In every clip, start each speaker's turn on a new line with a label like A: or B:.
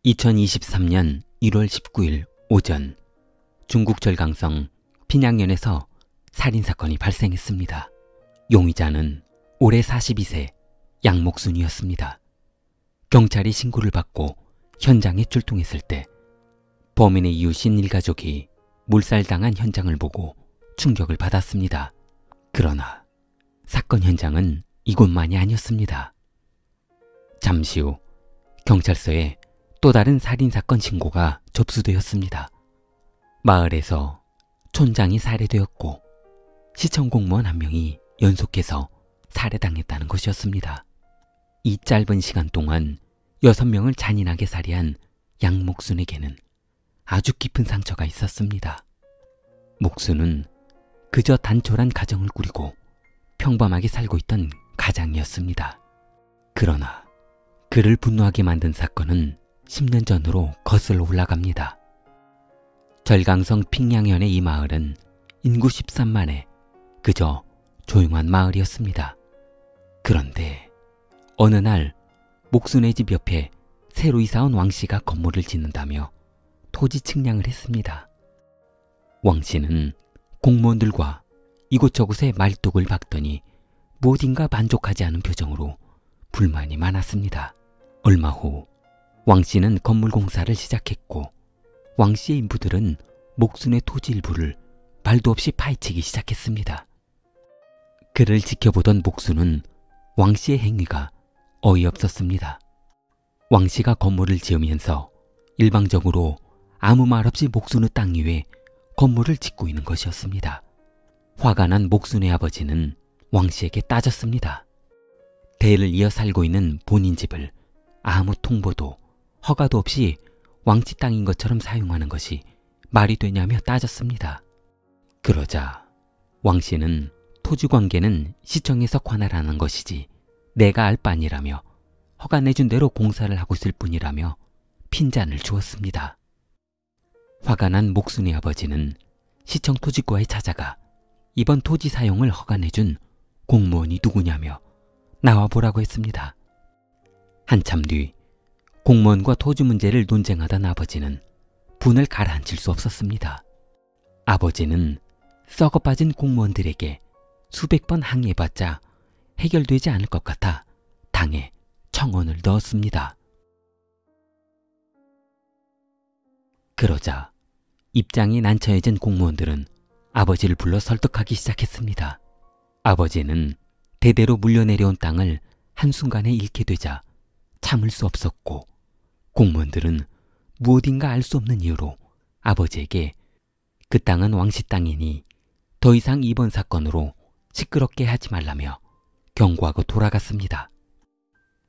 A: 2023년 1월 19일 오전 중국 절강성 핀양현에서 살인사건이 발생했습니다. 용의자는 올해 42세 양목순이었습니다. 경찰이 신고를 받고 현장에 출동했을 때 범인의 이웃인 일가족이 몰살당한 현장을 보고 충격을 받았습니다. 그러나 사건 현장은 이곳만이 아니었습니다. 잠시 후 경찰서에 또 다른 살인사건 신고가 접수되었습니다. 마을에서 촌장이 살해되었고 시청 공무원 한 명이 연속해서 살해당했다는 것이었습니다. 이 짧은 시간 동안 6명을 잔인하게 살해한 양목순에게는 아주 깊은 상처가 있었습니다. 목순은 그저 단촐한 가정을 꾸리고 평범하게 살고 있던 가장이었습니다. 그러나 그를 분노하게 만든 사건은 10년 전으로 거슬러 올라갑니다. 절강성 핀양현의 이 마을은 인구 13만에 그저 조용한 마을이었습니다. 그런데 어느 날 목순의 집 옆에 새로 이사온 왕씨가 건물을 짓는다며 토지 측량을 했습니다. 왕씨는 공무원들과 이곳저곳에 말뚝을 박더니 무엇인가 만족하지 않은 표정으로 불만이 많았습니다. 얼마 후 왕씨는 건물 공사를 시작했고 왕씨의 인부들은 목순의 토지 일부를 말도 없이 파헤치기 시작했습니다. 그를 지켜보던 목순은 왕씨의 행위가 어이없었습니다. 왕씨가 건물을 지으면서 일방적으로 아무 말 없이 목순의 땅 위에 건물을 짓고 있는 것이었습니다. 화가 난 목순의 아버지는 왕씨에게 따졌습니다. 대를 이어 살고 있는 본인 집을 아무 통보도 허가도 없이 왕씨 땅인 것처럼 사용하는 것이 말이 되냐며 따졌습니다. 그러자 왕씨는 토지 관계는 시청에서 관할하는 것이지 내가 알 바 아니라며 허가 내준 대로 공사를 하고 있을 뿐이라며 핀잔을 주었습니다. 화가 난 목순의 아버지는 시청 토지과에 찾아가 이번 토지 사용을 허가 내준 공무원이 누구냐며 나와보라고 했습니다. 한참 뒤 공무원과 토지 문제를 논쟁하던 아버지는 분을 가라앉힐 수 없었습니다. 아버지는 썩어빠진 공무원들에게 수백 번 항의해봤자 해결되지 않을 것 같아 당에 청원을 넣었습니다. 그러자 입장이 난처해진 공무원들은 아버지를 불러 설득하기 시작했습니다. 아버지는 대대로 물려내려온 땅을 한순간에 잃게 되자 참을 수 없었고 공무원들은 무엇인가 알 수 없는 이유로 아버지에게 그 땅은 왕씨 땅이니 더 이상 이번 사건으로 시끄럽게 하지 말라며 경고하고 돌아갔습니다.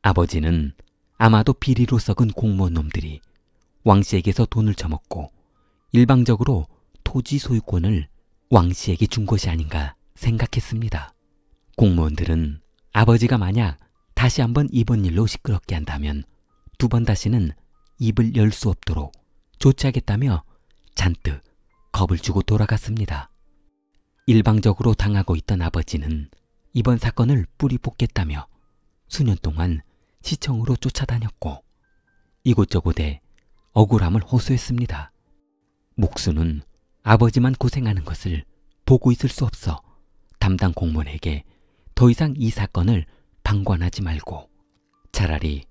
A: 아버지는 아마도 비리로 썩은 공무원 놈들이 왕씨에게서 돈을 처먹고 일방적으로 토지 소유권을 왕씨에게 준 것이 아닌가 생각했습니다. 공무원들은 아버지가 만약 다시 한번 이번 일로 시끄럽게 한다면 두 번 다시는 입을 열 수 없도록 조치하겠다며 잔뜩 겁을 주고 돌아갔습니다. 일방적으로 당하고 있던 아버지는 이번 사건을 뿌리 뽑겠다며 수년 동안 시청으로 쫓아다녔고 이곳저곳에 억울함을 호소했습니다. 목순은 아버지만 고생하는 것을 보고 있을 수 없어 담당 공무원에게 더 이상 이 사건을 방관하지 말고 차라리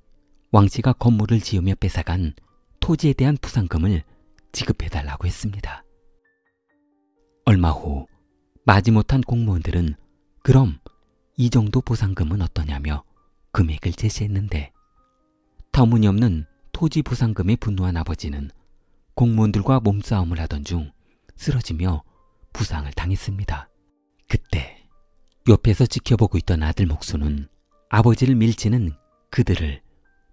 A: 왕씨가 건물을 지으며 뺏어간 토지에 대한 부상금을 지급해달라고 했습니다. 얼마 후 마지못한 공무원들은 그럼 이 정도 보상금은 어떠냐며 금액을 제시했는데 터무니없는 토지 보상금에 분노한 아버지는 공무원들과 몸싸움을 하던 중 쓰러지며 부상을 당했습니다. 그때 옆에서 지켜보고 있던 아들 목순은 아버지를 밀치는 그들을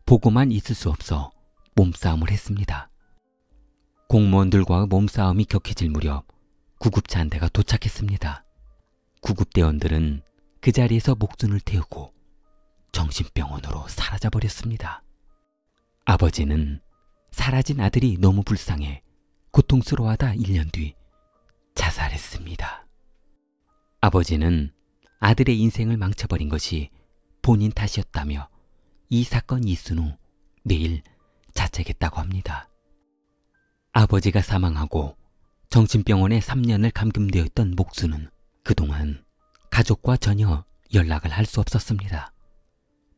A: 보고만 있을 수 없어 몸싸움을 했습니다. 공무원들과의 몸싸움이 격해질 무렵 구급차 한 대가 도착했습니다. 구급대원들은 그 자리에서 목순을 태우고 정신병원으로 사라져버렸습니다. 아버지는 사라진 아들이 너무 불쌍해 고통스러워하다 1년 뒤 자살했습니다. 아버지는 아들의 인생을 망쳐버린 것이 본인 탓이었다며 이 사건 이순 후 매일 자책했다고 합니다. 아버지가 사망하고 정신병원에 3년을 감금되어 있던 목수는 그동안 가족과 전혀 연락을 할 수 없었습니다.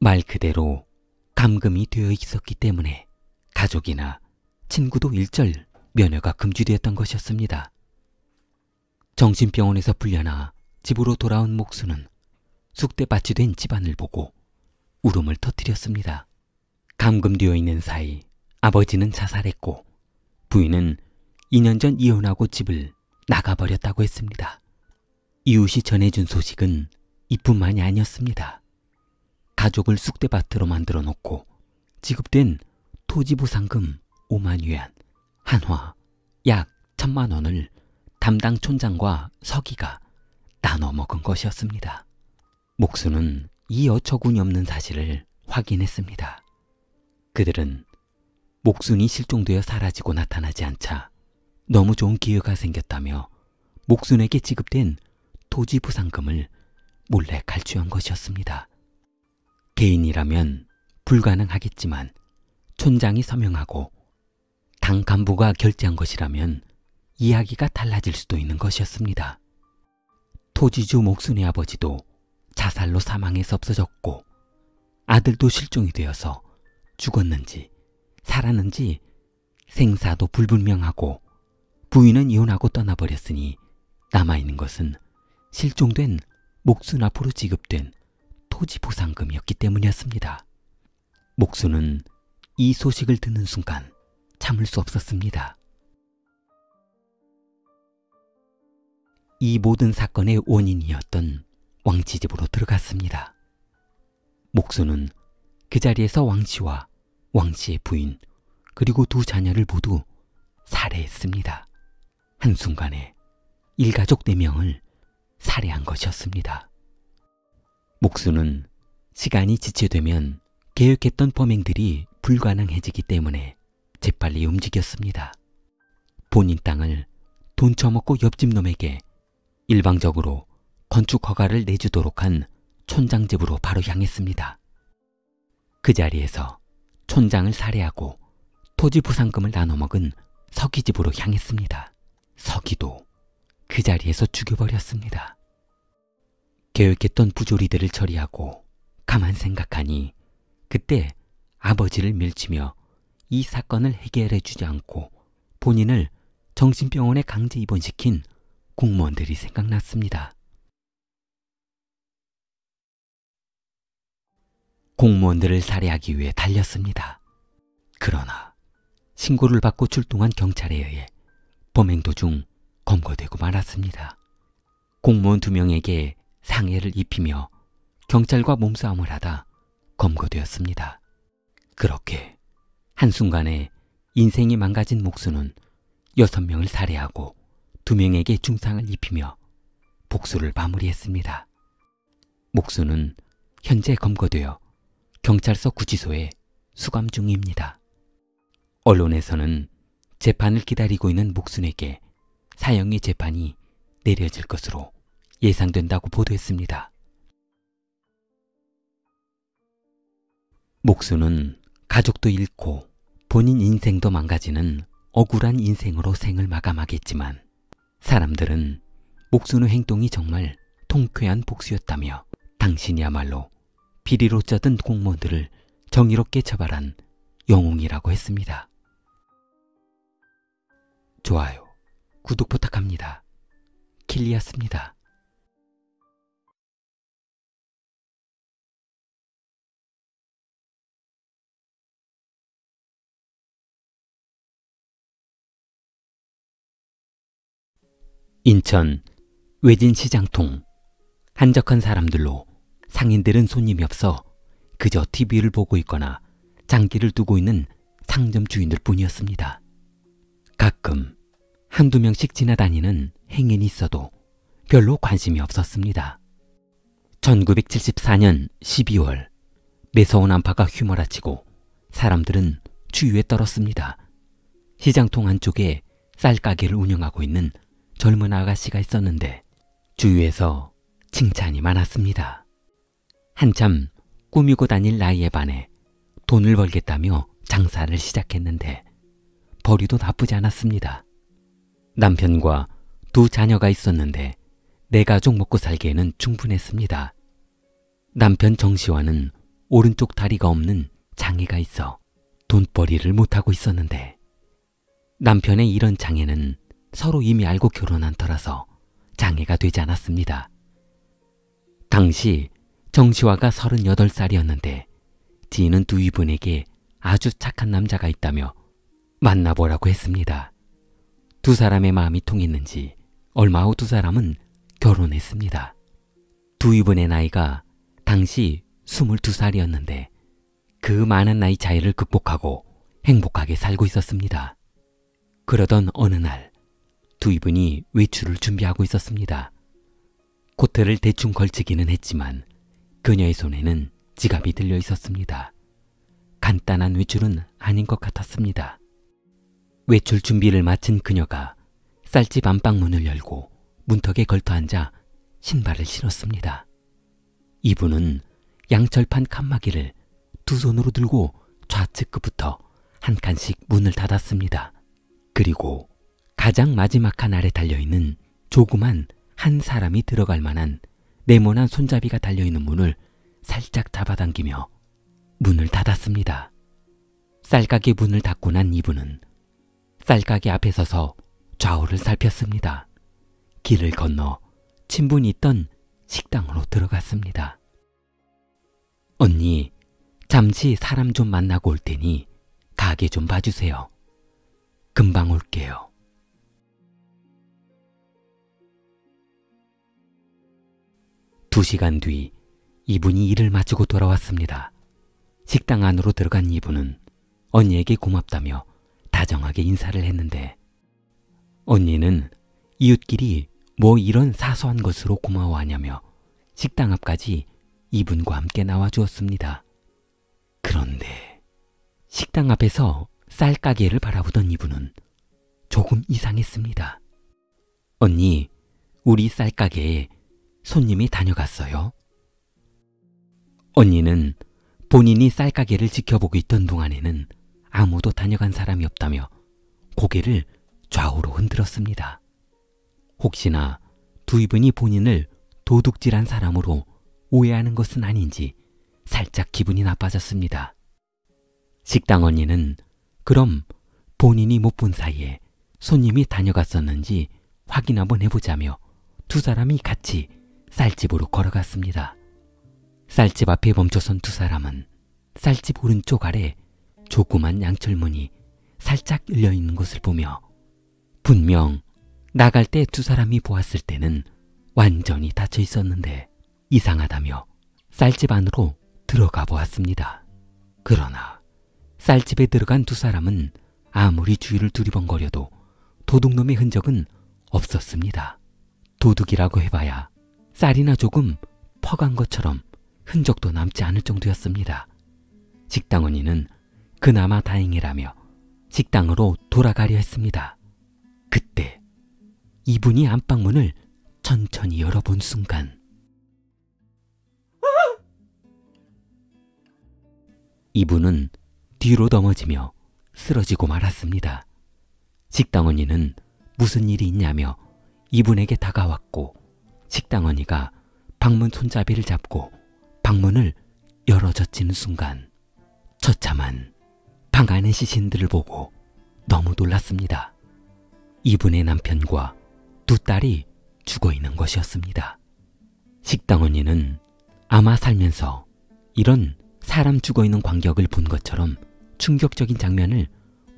A: 말 그대로 감금이 되어 있었기 때문에 가족이나 친구도 일절 면회가 금지되었던 것이었습니다. 정신병원에서 풀려나 집으로 돌아온 목수는 쑥대밭이 된 집안을 보고 울음을 터뜨렸습니다. 감금되어 있는 사이 아버지는 자살했고 부인은 2년 전 이혼하고 집을 나가버렸다고 했습니다. 이웃이 전해준 소식은 이뿐만이 아니었습니다. 가족을 쑥대밭으로 만들어 놓고 지급된 토지보상금 5만 위안, 한화 약 1,000만 원을 담당 촌장과 서기가 나눠 먹은 것이었습니다. 목수는 이 어처구니 없는 사실을 확인했습니다. 그들은 목순이 실종되어 사라지고 나타나지 않자 너무 좋은 기회가 생겼다며 목순에게 지급된 토지 보상금을 몰래 갈취한 것이었습니다. 개인이라면 불가능하겠지만 촌장이 서명하고 당 간부가 결재한 것이라면 이야기가 달라질 수도 있는 것이었습니다. 토지주 목순의 아버지도 자살로 사망해서 없어졌고 아들도 실종이 되어서 죽었는지 살았는지 생사도 불분명하고 부인은 이혼하고 떠나버렸으니 남아있는 것은 실종된 목순 앞으로 지급된 토지 보상금이었기 때문이었습니다. 목순은 이 소식을 듣는 순간 참을 수 없었습니다. 이 모든 사건의 원인이었던 왕씨 집으로 들어갔습니다. 목순은 그 자리에서 왕씨와 왕씨의 부인 그리고 두 자녀를 모두 살해했습니다. 한순간에 일가족 4명을 살해한 것이었습니다. 목순은 시간이 지체되면 계획했던 범행들이 불가능해지기 때문에 재빨리 움직였습니다. 본인 땅을 돈 처먹고 옆집 놈에게 일방적으로 건축 허가를 내주도록 한 촌장 집으로 바로 향했습니다. 그 자리에서 촌장을 살해하고 토지 보상금을 나눠 먹은 서기 집으로 향했습니다. 서기도 그 자리에서 죽여버렸습니다. 계획했던 부조리들을 처리하고 가만 생각하니 그때 아버지를 밀치며 이 사건을 해결해 주지 않고 본인을 정신병원에 강제 입원시킨 공무원들이 생각났습니다. 공무원들을 살해하기 위해 달렸습니다. 그러나 신고를 받고 출동한 경찰에 의해 범행 도중 검거되고 말았습니다. 공무원 2명에게 상해를 입히며 경찰과 몸싸움을 하다 검거되었습니다. 그렇게 한순간에 인생이 망가진 목수는 6명을 살해하고 2명에게 중상을 입히며 복수를 마무리했습니다. 목수는 현재 검거되어 경찰서 구치소에 수감 중입니다. 언론에서는 재판을 기다리고 있는 목순에게 사형의 재판이 내려질 것으로 예상된다고 보도했습니다. 목수는 가족도 잃고 본인 인생도 망가지는 억울한 인생으로 생을 마감하겠지만 사람들은 목수의 행동이 정말 통쾌한 복수였다며 당신이야말로 비리로 쩌든 공무원들을 정의롭게 처벌한 영웅이라고 했습니다. 좋아요, 구독 부탁합니다. 킬리였습니다. 인천 외진시장통. 한적한 사람들로 상인들은 손님이 없어 그저 TV를 보고 있거나 장기를 두고 있는 상점 주인들 뿐이었습니다. 가끔 한두 명씩 지나다니는 행인이 있어도 별로 관심이 없었습니다. 1974년 12월 매서운 한파가 휘몰아치고 사람들은 추위에 떨었습니다. 시장통 안쪽에 쌀가게를 운영하고 있는 젊은 아가씨가 있었는데 주위에서 칭찬이 많았습니다. 한참 꾸미고 다닐 나이에 반해 돈을 벌겠다며 장사를 시작했는데 벌이도 나쁘지 않았습니다. 남편과 두 자녀가 있었는데 네 가족 먹고 살기에는 충분했습니다. 남편 정시화는 오른쪽 다리가 없는 장애가 있어 돈벌이를 못하고 있었는데 남편의 이런 장애는 서로 이미 알고 결혼한 터라서 장애가 되지 않았습니다. 당시 정시화가 38살이었는데 지인은 두이분에게 아주 착한 남자가 있다며 만나보라고 했습니다. 두 사람의 마음이 통했는지 얼마 후 두 사람은 결혼했습니다. 두이분의 나이가 당시 22살이었는데 그 많은 나이 차이를 극복하고 행복하게 살고 있었습니다. 그러던 어느 날 두이분이 외출을 준비하고 있었습니다. 코트를 대충 걸치기는 했지만 그녀의 손에는 지갑이 들려 있었습니다. 간단한 외출은 아닌 것 같았습니다. 외출 준비를 마친 그녀가 쌀집 안방문을 열고 문턱에 걸터앉아 신발을 신었습니다. 이분은 양철판 칸막이를 두 손으로 들고 좌측 끝부터 한 칸씩 문을 닫았습니다. 그리고 가장 마지막 칸 아래 달려있는 조그만 한 사람이 들어갈 만한 네모난 손잡이가 달려있는 문을 살짝 잡아당기며 문을 닫았습니다. 쌀가게 문을 닫고 난 이분은 쌀가게 앞에 서서 좌우를 살폈습니다. 길을 건너 친분이 있던 식당으로 들어갔습니다. 언니, 잠시 사람 좀 만나고 올 테니 가게 좀 봐주세요. 금방 올게요. 두 시간 뒤 이분이 일을 마치고 돌아왔습니다. 식당 안으로 들어간 이분은 언니에게 고맙다며 다정하게 인사를 했는데 언니는 이웃끼리 뭐 이런 사소한 것으로 고마워하냐며 식당 앞까지 이분과 함께 나와주었습니다. 그런데 식당 앞에서 쌀가게를 바라보던 이분은 조금 이상했습니다. 언니, 우리 쌀가게에 손님이 다녀갔어요? 언니는 본인이 쌀가게를 지켜보고 있던 동안에는 아무도 다녀간 사람이 없다며 고개를 좌우로 흔들었습니다. 혹시나 두이분이 본인을 도둑질한 사람으로 오해하는 것은 아닌지 살짝 기분이 나빠졌습니다. 식당 언니는 그럼 본인이 못 본 사이에 손님이 다녀갔었는지 확인 한번 해보자며 두 사람이 같이 쌀집으로 걸어갔습니다. 쌀집 앞에 멈춰선 두 사람은 쌀집 오른쪽 아래 조그만 양철문이 살짝 열려있는 것을 보며 분명 나갈 때 두 사람이 보았을 때는 완전히 닫혀 있었는데 이상하다며 쌀집 안으로 들어가 보았습니다. 그러나 쌀집에 들어간 두 사람은 아무리 주위를 두리번거려도 도둑놈의 흔적은 없었습니다. 도둑이라고 해봐야 쌀이나 조금 퍼간 것처럼 흔적도 남지 않을 정도였습니다. 식당 언니는 그나마 다행이라며 식당으로 돌아가려 했습니다. 그때 이분이 안방문을 천천히 열어본 순간 이분은 뒤로 넘어지며 쓰러지고 말았습니다. 식당 언니는 무슨 일이 있냐며 이분에게 다가왔고 식당 언니가 방문 손잡이를 잡고 방문을 열어젖히는 순간 처참한 방 안의 시신들을 보고 너무 놀랐습니다. 이분의 남편과 두 딸이 죽어있는 것이었습니다. 식당 언니는 아마 살면서 이런 사람 죽어있는 광경을 본 것처럼 충격적인 장면을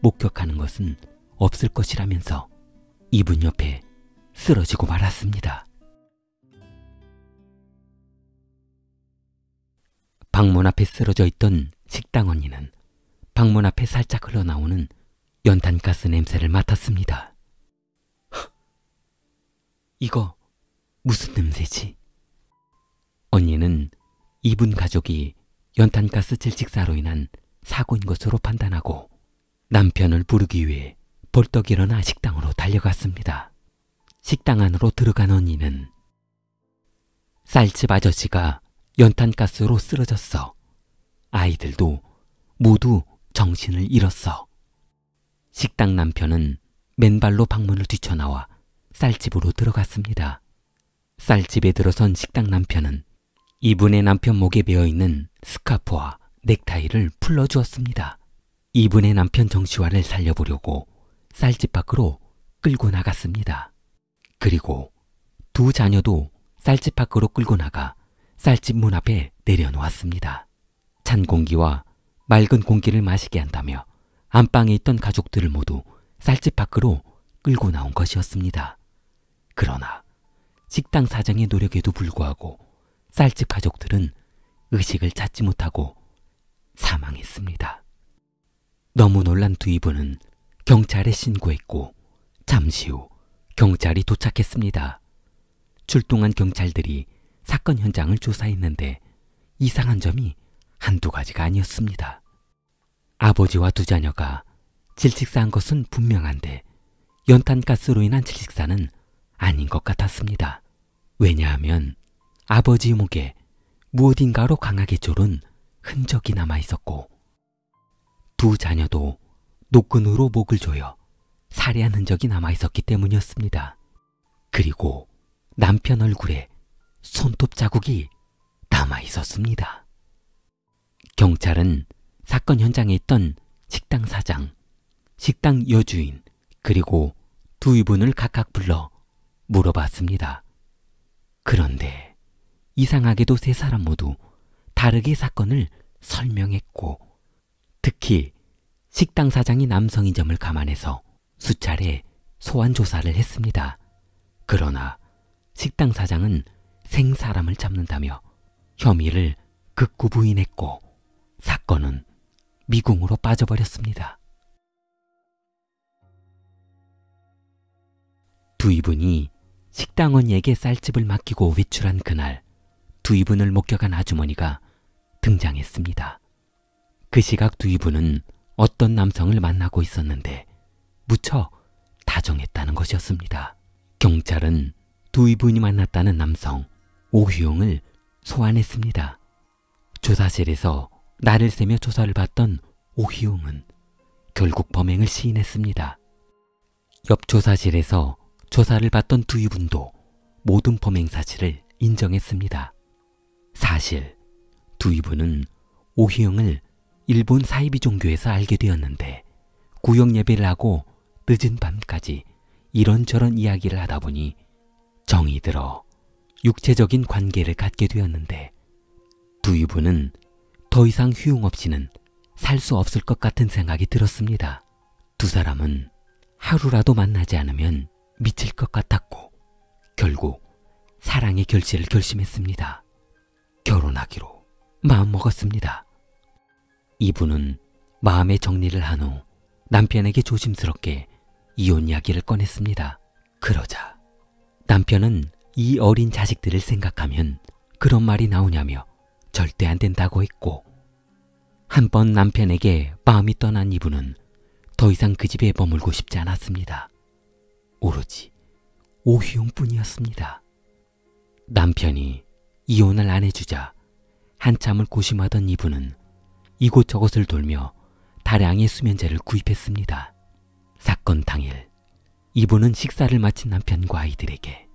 A: 목격하는 것은 없을 것이라면서 이분 옆에 쓰러지고 말았습니다. 방문 앞에 쓰러져 있던 식당 언니는 방문 앞에 살짝 흘러나오는 연탄가스 냄새를 맡았습니다. 이거 무슨 냄새지? 언니는 이분 가족이 연탄가스 질식사로 인한 사고인 것으로 판단하고 남편을 부르기 위해 벌떡 일어나 식당으로 달려갔습니다. 식당 안으로 들어간 언니는 쌀집 아저씨가 연탄가스로 쓰러졌어. 아이들도 모두 정신을 잃었어. 식당 남편은 맨발로 방문을 뛰쳐나와 쌀집으로 들어갔습니다. 쌀집에 들어선 식당 남편은 이분의 남편 목에 베어있는 스카프와 넥타이를 풀어주었습니다. 이분의 남편 정시화를 살려보려고 쌀집 밖으로 끌고 나갔습니다. 그리고 두 자녀도 쌀집 밖으로 끌고 나가 쌀집 문 앞에 내려놓았습니다. 찬 공기와 맑은 공기를 마시게 한다며 안방에 있던 가족들을 모두 쌀집 밖으로 끌고 나온 것이었습니다. 그러나 식당 사장의 노력에도 불구하고 쌀집 가족들은 의식을 찾지 못하고 사망했습니다. 너무 놀란 두 이분은 경찰에 신고했고 잠시 후 경찰이 도착했습니다. 출동한 경찰들이 사건 현장을 조사했는데 이상한 점이 한두 가지가 아니었습니다. 아버지와 두 자녀가 질식사한 것은 분명한데 연탄가스로 인한 질식사는 아닌 것 같았습니다. 왜냐하면 아버지의 목에 무엇인가로 강하게 조른 흔적이 남아 있었고 두 자녀도 노끈으로 목을 조여 살해한 흔적이 남아 있었기 때문이었습니다. 그리고 남편 얼굴에 손톱 자국이 남아 있었습니다. 경찰은 사건 현장에 있던 식당 사장, 식당 여주인, 그리고 두 이분을 각각 불러 물어봤습니다. 그런데 이상하게도 세 사람 모두 다르게 사건을 설명했고 특히 식당 사장이 남성인 점을 감안해서 수차례 소환 조사를 했습니다. 그러나 식당 사장은 생사람을 잡는다며 혐의를 극구 부인했고 사건은 미궁으로 빠져버렸습니다. 두 이분이 식당원에게 쌀집을 맡기고 외출한 그날 두 이분을 목격한 아주머니가 등장했습니다. 그 시각 두 이분은 어떤 남성을 만나고 있었는데 무척 다정했다는 것이었습니다. 경찰은 두 이분이 만났다는 남성 오휘용을 소환했습니다. 조사실에서 날을 새며 조사를 받던 오휘용은 결국 범행을 시인했습니다. 옆 조사실에서 조사를 받던 두 이분도 모든 범행 사실을 인정했습니다. 사실 두 이분은 오휘영을 일본 사이비 종교에서 알게 되었는데 구역 예배를 하고 늦은 밤까지 이런저런 이야기를 하다 보니 정이 들어 육체적인 관계를 갖게 되었는데 두 이분은 더 이상 휘용 없이는 살 수 없을 것 같은 생각이 들었습니다. 두 사람은 하루라도 만나지 않으면 미칠 것 같았고 결국 사랑의 결실을 결심했습니다. 결혼하기로 마음먹었습니다. 이분은 마음의 정리를 한 후 남편에게 조심스럽게 이혼 이야기를 꺼냈습니다. 그러자 남편은 이 어린 자식들을 생각하면 그런 말이 나오냐며 절대 안 된다고 했고 한번 남편에게 마음이 떠난 이분은 더 이상 그 집에 머물고 싶지 않았습니다. 오로지 오휘용뿐이었습니다. 남편이 이혼을 안 해주자 한참을 고심하던 이분은 이곳저곳을 돌며 다량의 수면제를 구입했습니다. 사건 당일 이분은 식사를 마친 남편과 아이들에게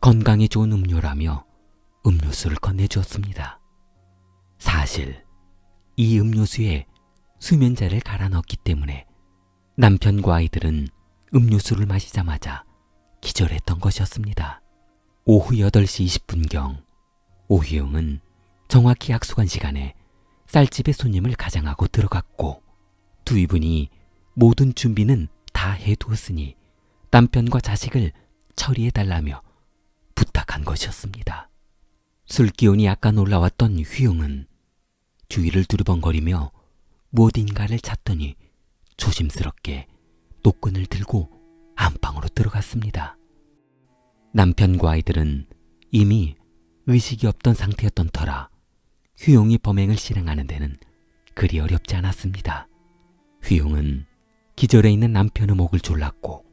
A: 건강에 좋은 음료라며 음료수를 건네주었습니다. 사실 이 음료수에 수면제를 갈아 넣었기 때문에 남편과 아이들은 음료수를 마시자마자 기절했던 것이었습니다. 오후 8시 20분경 오휘영은 정확히 약속한 시간에 쌀집에 손님을 가장하고 들어갔고 두 이분이 모든 준비는 다 해두었으니 남편과 자식을 처리해달라며 부탁한 것이었습니다. 술기운이 약간 올라왔던 휘용은 주위를 두리번거리며 무엇인가를 찾더니 조심스럽게 노끈을 들고 안방으로 들어갔습니다. 남편과 아이들은 이미 의식이 없던 상태였던 터라 휘용이 범행을 실행하는 데는 그리 어렵지 않았습니다. 휘용은 기절해 있는 남편의 목을 졸랐고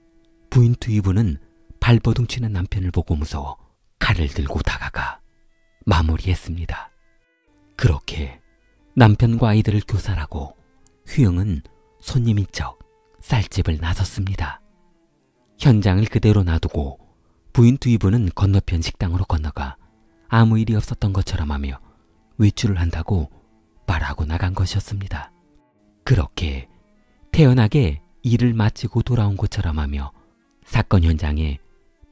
A: 부인 두 이분은 발버둥 치는 남편을 보고 무서워 칼을 들고 다가가 마무리했습니다. 그렇게 남편과 아이들을 교살하고 휘영은 손님인 척 쌀집을 나섰습니다. 현장을 그대로 놔두고 부인 두이분은 건너편 식당으로 건너가 아무 일이 없었던 것처럼 하며 외출을 한다고 말하고 나간 것이었습니다. 그렇게 태연하게 일을 마치고 돌아온 것처럼 하며 사건 현장에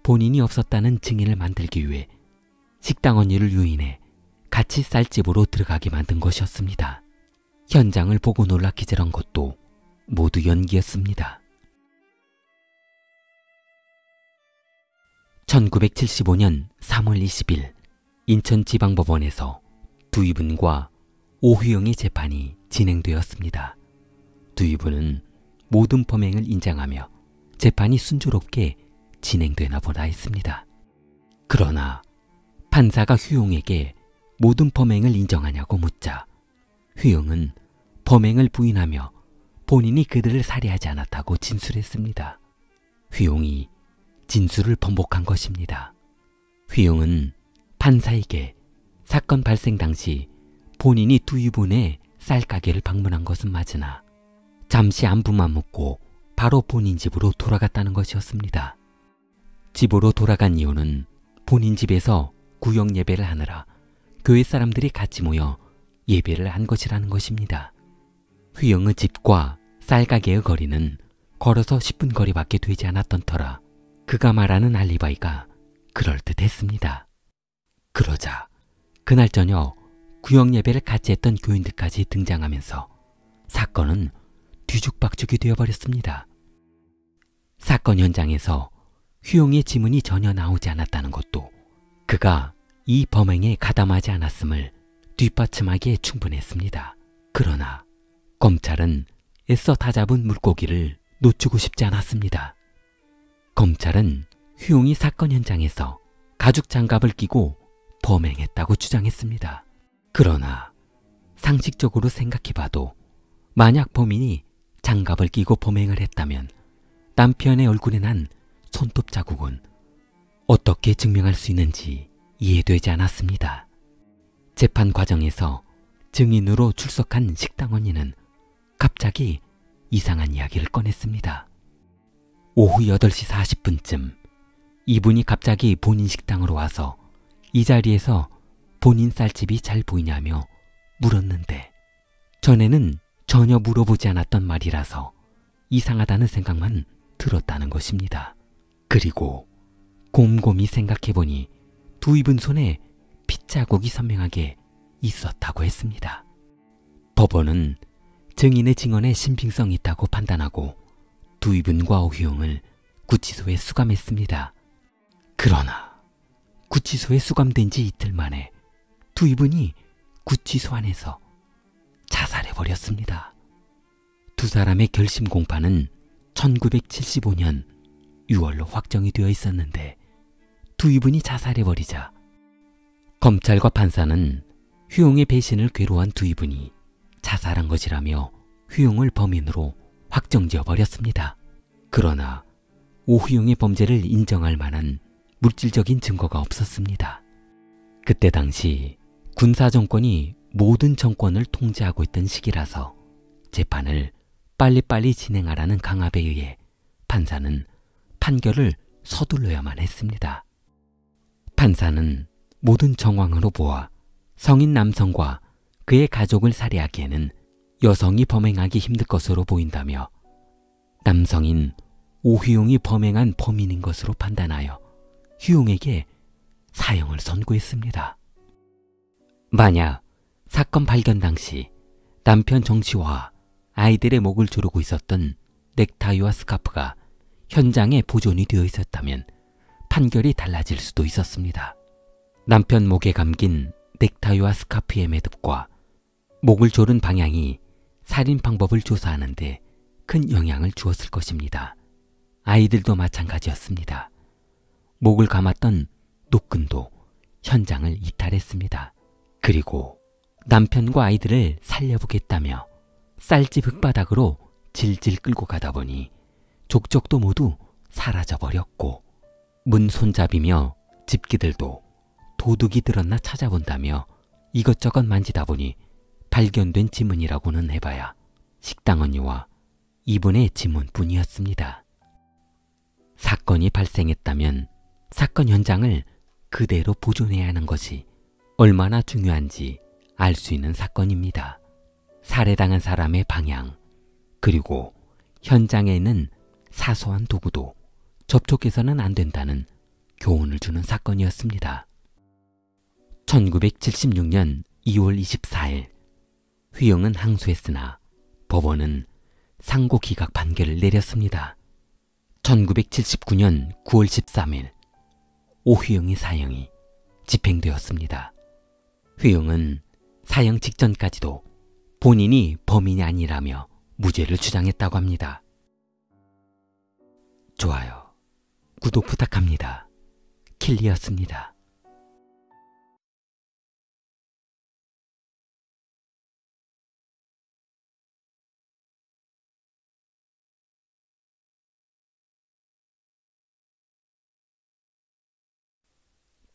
A: 본인이 없었다는 증인을 만들기 위해 식당 언니를 유인해 같이 쌀집으로 들어가게 만든 것이었습니다. 현장을 보고 놀라 기절한 것도 모두 연기였습니다. 1975년 3월 20일 인천지방법원에서 두이분과 오휘영의 재판이 진행되었습니다. 두이분은 모든 범행을 인정하며 재판이 순조롭게 진행되나 보다 했습니다. 그러나 판사가 휘영에게 모든 범행을 인정하냐고 묻자 휘영은 범행을 부인하며 본인이 그들을 살해하지 않았다고 진술했습니다. 휘영이 진술을 번복한 것입니다. 휘영은 판사에게 사건 발생 당시 본인이 두이분의 쌀가게를 방문한 것은 맞으나 잠시 안부만 묻고 바로 본인 집으로 돌아갔다는 것이었습니다. 집으로 돌아간 이유는 본인 집에서 구역 예배를 하느라 교회 사람들이 같이 모여 예배를 한 것이라는 것입니다. 휘영의 집과 쌀가게의 거리는 걸어서 10분 거리밖에 되지 않았던 터라 그가 말하는 알리바이가 그럴듯했습니다. 그러자 그날 저녁 구역 예배를 같이 했던 교인들까지 등장하면서 사건은 뒤죽박죽이 되어버렸습니다. 사건 현장에서 휘영의 지문이 전혀 나오지 않았다는 것도 그가 이 범행에 가담하지 않았음을 뒷받침하기에 충분했습니다. 그러나 검찰은 애써 다잡은 물고기를 놓치고 싶지 않았습니다. 검찰은 휘영이 사건 현장에서 가죽 장갑을 끼고 범행했다고 주장했습니다. 그러나 상식적으로 생각해봐도 만약 범인이 장갑을 끼고 범행을 했다면 남편의 얼굴에 난 손톱 자국은 어떻게 증명할 수 있는지 이해되지 않았습니다. 재판 과정에서 증인으로 출석한 식당 언니는 갑자기 이상한 이야기를 꺼냈습니다. 오후 8시 40분쯤 이분이 갑자기 본인 식당으로 와서 이 자리에서 본인 쌀집이 잘 보이냐며 물었는데 전에는 전혀 물어보지 않았던 말이라서 이상하다는 생각만 들었다는 것입니다. 그리고 곰곰이 생각해보니 두이분 손에 핏자국이 선명하게 있었다고 했습니다. 법원은 증인의 증언에 신빙성이 있다고 판단하고 두이분과 오휘영을 구치소에 수감했습니다. 그러나 구치소에 수감된 지 이틀 만에 두이분이 구치소 안에서 자살해버렸습니다. 두 사람의 결심 공판은 1975년 6월로 확정이 되어 있었는데 두이분이 자살해버리자 검찰과 판사는 휘영의 배신을 괴로워한 두이분이 자살한 것이라며 휘영을 범인으로 확정지어 버렸습니다. 그러나 오휘영의 범죄를 인정할 만한 물질적인 증거가 없었습니다. 그때 당시 군사정권이 모든 정권을 통제하고 있던 시기라서 재판을 빨리빨리 진행하라는 강압에 의해 판사는 판결을 서둘러야만 했습니다. 판사는 모든 정황으로 보아 성인 남성과 그의 가족을 살해하기에는 여성이 범행하기 힘들 것으로 보인다며 남성인 오휘용이 범행한 범인인 것으로 판단하여 휘용에게 사형을 선고했습니다. 만약 사건 발견 당시 남편 정씨와 아이들의 목을 조르고 있었던 넥타이와 스카프가 현장에 보존이 되어 있었다면 판결이 달라질 수도 있었습니다. 남편 목에 감긴 넥타이와 스카프의 매듭과 목을 조른 방향이 살인 방법을 조사하는 데 큰 영향을 주었을 것입니다. 아이들도 마찬가지였습니다. 목을 감았던 노끈도 현장을 이탈했습니다. 그리고 남편과 아이들을 살려보겠다며 쌀집 흙바닥으로 질질 끌고 가다 보니 족적도 모두 사라져버렸고 문 손잡이며 집기들도 도둑이 들었나 찾아본다며 이것저것 만지다 보니 발견된 지문이라고는 해봐야 식당 언니와 이분의 지문뿐이었습니다. 사건이 발생했다면 사건 현장을 그대로 보존해야 하는 것이 얼마나 중요한지 알 수 있는 사건입니다. 살해당한 사람의 방향, 그리고 현장에 있는 사소한 도구도 접촉해서는 안 된다는 교훈을 주는 사건이었습니다. 1976년 2월 24일, 휘영은 항소했으나 법원은 상고 기각 판결을 내렸습니다. 1979년 9월 13일, 오휘영의 사형이 집행되었습니다. 휘영은 사형 직전까지도 본인이 범인이 아니라며 무죄를 주장했다고 합니다. 좋아요, 구독 부탁합니다. 킬리였습니다.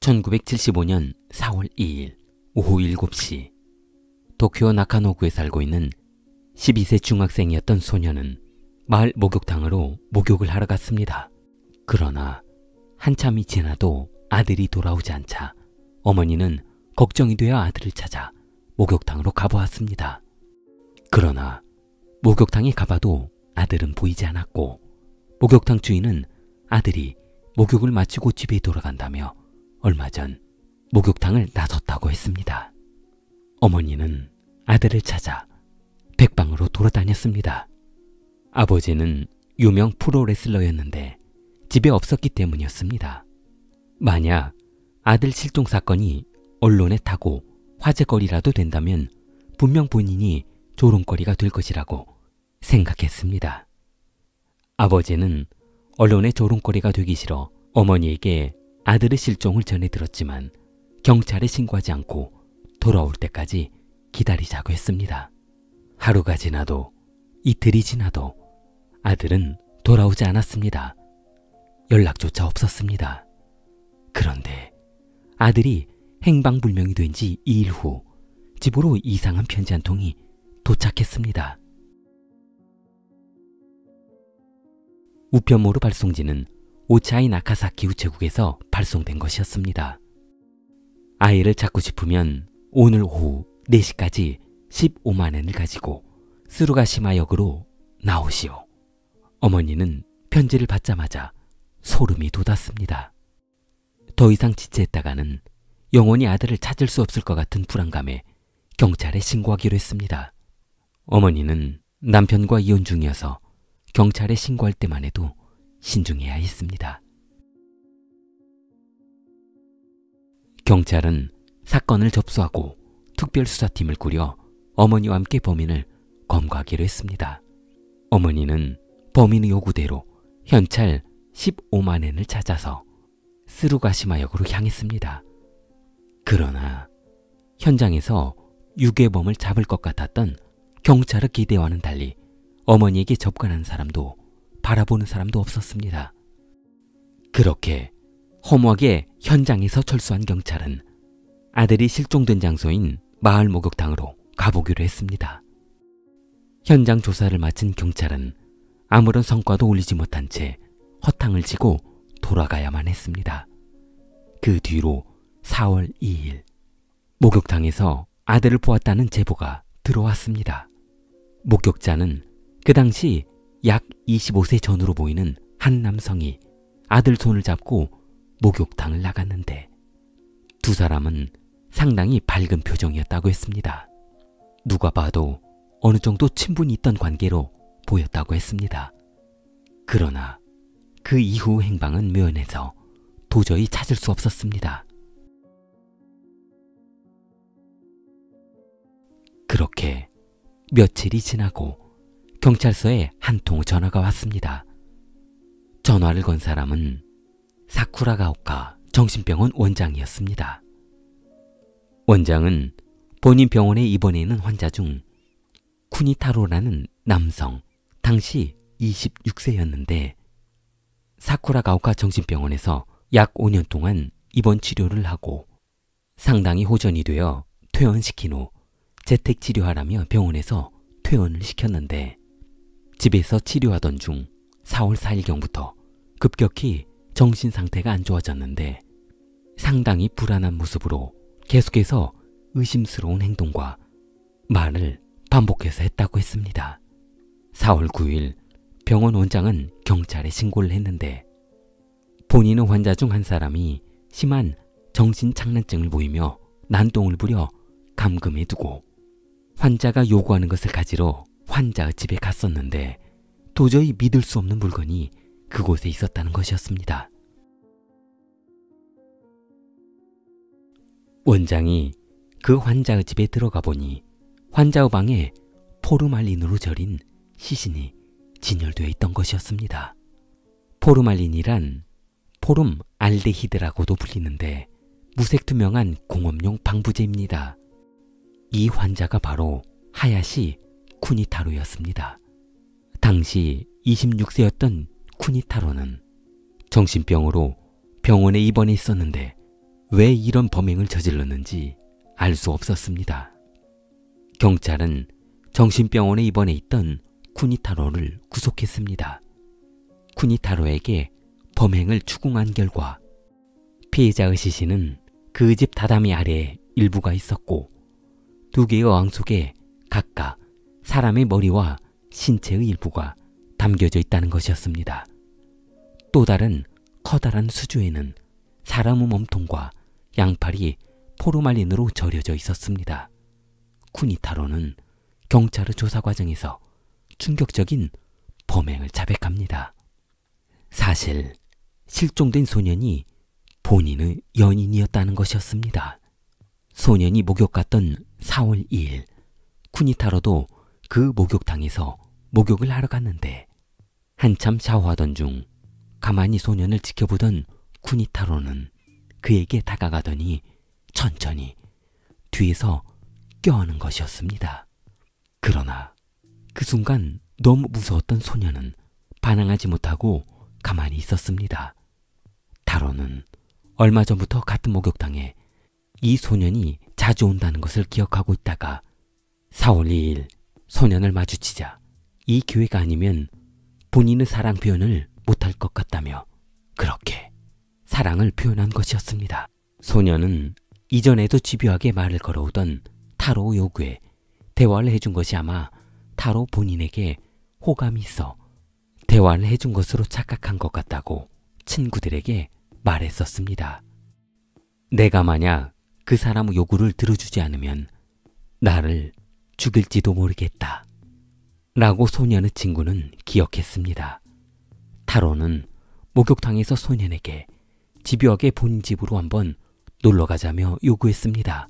A: (1975년 4월 2일) 오후 7시, 도쿄 나카노구에 살고 있는 12세 중학생이었던 소녀는 마을 목욕탕으로 목욕을 하러 갔습니다. 그러나 한참이 지나도 아들이 돌아오지 않자 어머니는 걱정이 되어 아들을 찾아 목욕탕으로 가보았습니다. 그러나 목욕탕에 가봐도 아들은 보이지 않았고, 목욕탕 주인은 아들이 목욕을 마치고 집에 돌아간다며 얼마 전 목욕탕을 나섰다고 했습니다. 어머니는 아들을 찾아 백방으로 돌아다녔습니다. 아버지는 유명 프로레슬러였는데 집에 없었기 때문이었습니다. 만약 아들 실종 사건이 언론에 타고 화제거리라도 된다면 분명 본인이 조롱거리가 될 것이라고 생각했습니다. 아버지는 언론의 조롱거리가 되기 싫어 어머니에게 아들의 실종을 전해 들었지만 경찰에 신고하지 않고 돌아올 때까지 기다리자고 했습니다. 하루가 지나도 이틀이 지나도 아들은 돌아오지 않았습니다. 연락조차 없었습니다. 그런데 아들이 행방불명이 된 지 2일 후 집으로 이상한 편지 한 통이 도착했습니다. 우편모로 발송지는 오차이 나카사키 우체국에서 발송된 것이었습니다. 아이를 찾고 싶으면 오늘 오후 4시까지 15만 엔을 가지고 스루가시마역으로 나오시오. 어머니는 편지를 받자마자 소름이 돋았습니다. 더 이상 지체했다가는 영원히 아들을 찾을 수 없을 것 같은 불안감에 경찰에 신고하기로 했습니다. 어머니는 남편과 이혼 중이어서 경찰에 신고할 때만 해도 신중해야 했습니다. 경찰은 사건을 접수하고 특별수사팀을 꾸려 어머니와 함께 범인을 검거하기로 했습니다. 어머니는 범인의 요구대로 현찰 15만 엔을 찾아서 스루가시마역으로 향했습니다. 그러나 현장에서 유괴범을 잡을 것 같았던 경찰의 기대와는 달리 어머니에게 접근하는 사람도 바라보는 사람도 없었습니다. 그렇게 허무하게 현장에서 철수한 경찰은 아들이 실종된 장소인 마을 목욕탕으로 가보기로 했습니다. 현장 조사를 마친 경찰은 아무런 성과도 올리지 못한 채 허탕을 치고 돌아가야만 했습니다. 그 뒤로 4월 2일, 목욕탕에서 아들을 보았다는 제보가 들어왔습니다. 목격자는 그 당시 약 25세 전후로 보이는 한 남성이 아들 손을 잡고 목욕탕을 나갔는데 두 사람은 상당히 밝은 표정이었다고 했습니다. 누가 봐도 어느 정도 친분이 있던 관계로 보였다고 했습니다. 그러나 그 이후 행방은 묘연해서 도저히 찾을 수 없었습니다. 그렇게 며칠이 지나고 경찰서에 한 통의 전화가 왔습니다. 전화를 건 사람은 사쿠라가오카 정신병원 원장이었습니다. 원장은 본인 병원에 입원해 있는 환자 중 쿠니타로라는 남성, 당시 26세였는데 사쿠라가오카 정신병원에서 약 5년 동안 입원 치료를 하고 상당히 호전이 되어 퇴원시킨 후 재택치료하라며 병원에서 퇴원을 시켰는데 집에서 치료하던 중 4월 4일경부터 급격히 정신 상태가 안 좋아졌는데 상당히 불안한 모습으로 계속해서 의심스러운 행동과 말을 반복해서 했다고 했습니다. 4월 9일 병원 원장은 경찰에 신고를 했는데 본인은 환자 중 한 사람이 심한 정신착란증을 보이며 난동을 부려 감금해 두고 환자가 요구하는 것을 가지러 환자의 집에 갔었는데 도저히 믿을 수 없는 물건이 그곳에 있었다는 것이었습니다. 원장이 그 환자의 집에 들어가 보니 환자의 방에 포르말린으로 절인 시신이 진열되어 있던 것이었습니다. 포르말린이란 포름 알데히드라고도 불리는데 무색투명한 공업용 방부제입니다. 이 환자가 바로 하야시 쿠니타로였습니다. 당시 26세였던 쿠니타로는 정신병으로 병원에 입원해 있었는데 왜 이런 범행을 저질렀는지 알 수 없었습니다. 경찰은 정신병원에 입원해 있던 쿠니타로를 구속했습니다. 쿠니타로에게 범행을 추궁한 결과 피해자의 시신은 그 집 다다미 아래에 일부가 있었고 2개의 어항 속에 각각 사람의 머리와 신체의 일부가 담겨져 있다는 것이었습니다. 또 다른 커다란 수조에는 사람의 몸통과 양팔이 포르말린으로 절여져 있었습니다. 쿠니타로는 경찰의 조사 과정에서 충격적인 범행을 자백합니다. 사실 실종된 소년이 본인의 연인이었다는 것이었습니다. 소년이 목욕 갔던 4월 2일 쿠니타로도 그 목욕탕에서 목욕을 하러 갔는데 한참 샤워하던 중 가만히 소년을 지켜보던 쿠니타로는 그에게 다가가더니 천천히 뒤에서 껴안은 것이었습니다. 그러나 그 순간 너무 무서웠던 소년은 반항하지 못하고 가만히 있었습니다. 타로는 얼마 전부터 같은 목욕탕에 이 소년이 자주 온다는 것을 기억하고 있다가 4월 2일 소년을 마주치자 이 기회가 아니면 본인의 사랑 표현을 못할 것 같다며 그렇게 사랑을 표현한 것이었습니다. 소년은 이전에도 집요하게 말을 걸어오던 타로 요구에 대화를 해준 것이 아마 타로 본인에게 호감이 있어 대화를 해준 것으로 착각한 것 같다고 친구들에게 말했었습니다. 내가 만약 그 사람의 요구를 들어주지 않으면 나를 죽일지도 모르겠다 라고 소년의 친구는 기억했습니다. 타로는 목욕탕에서 소년에게 집요하게 본인 집으로 한번 놀러가자며 요구했습니다.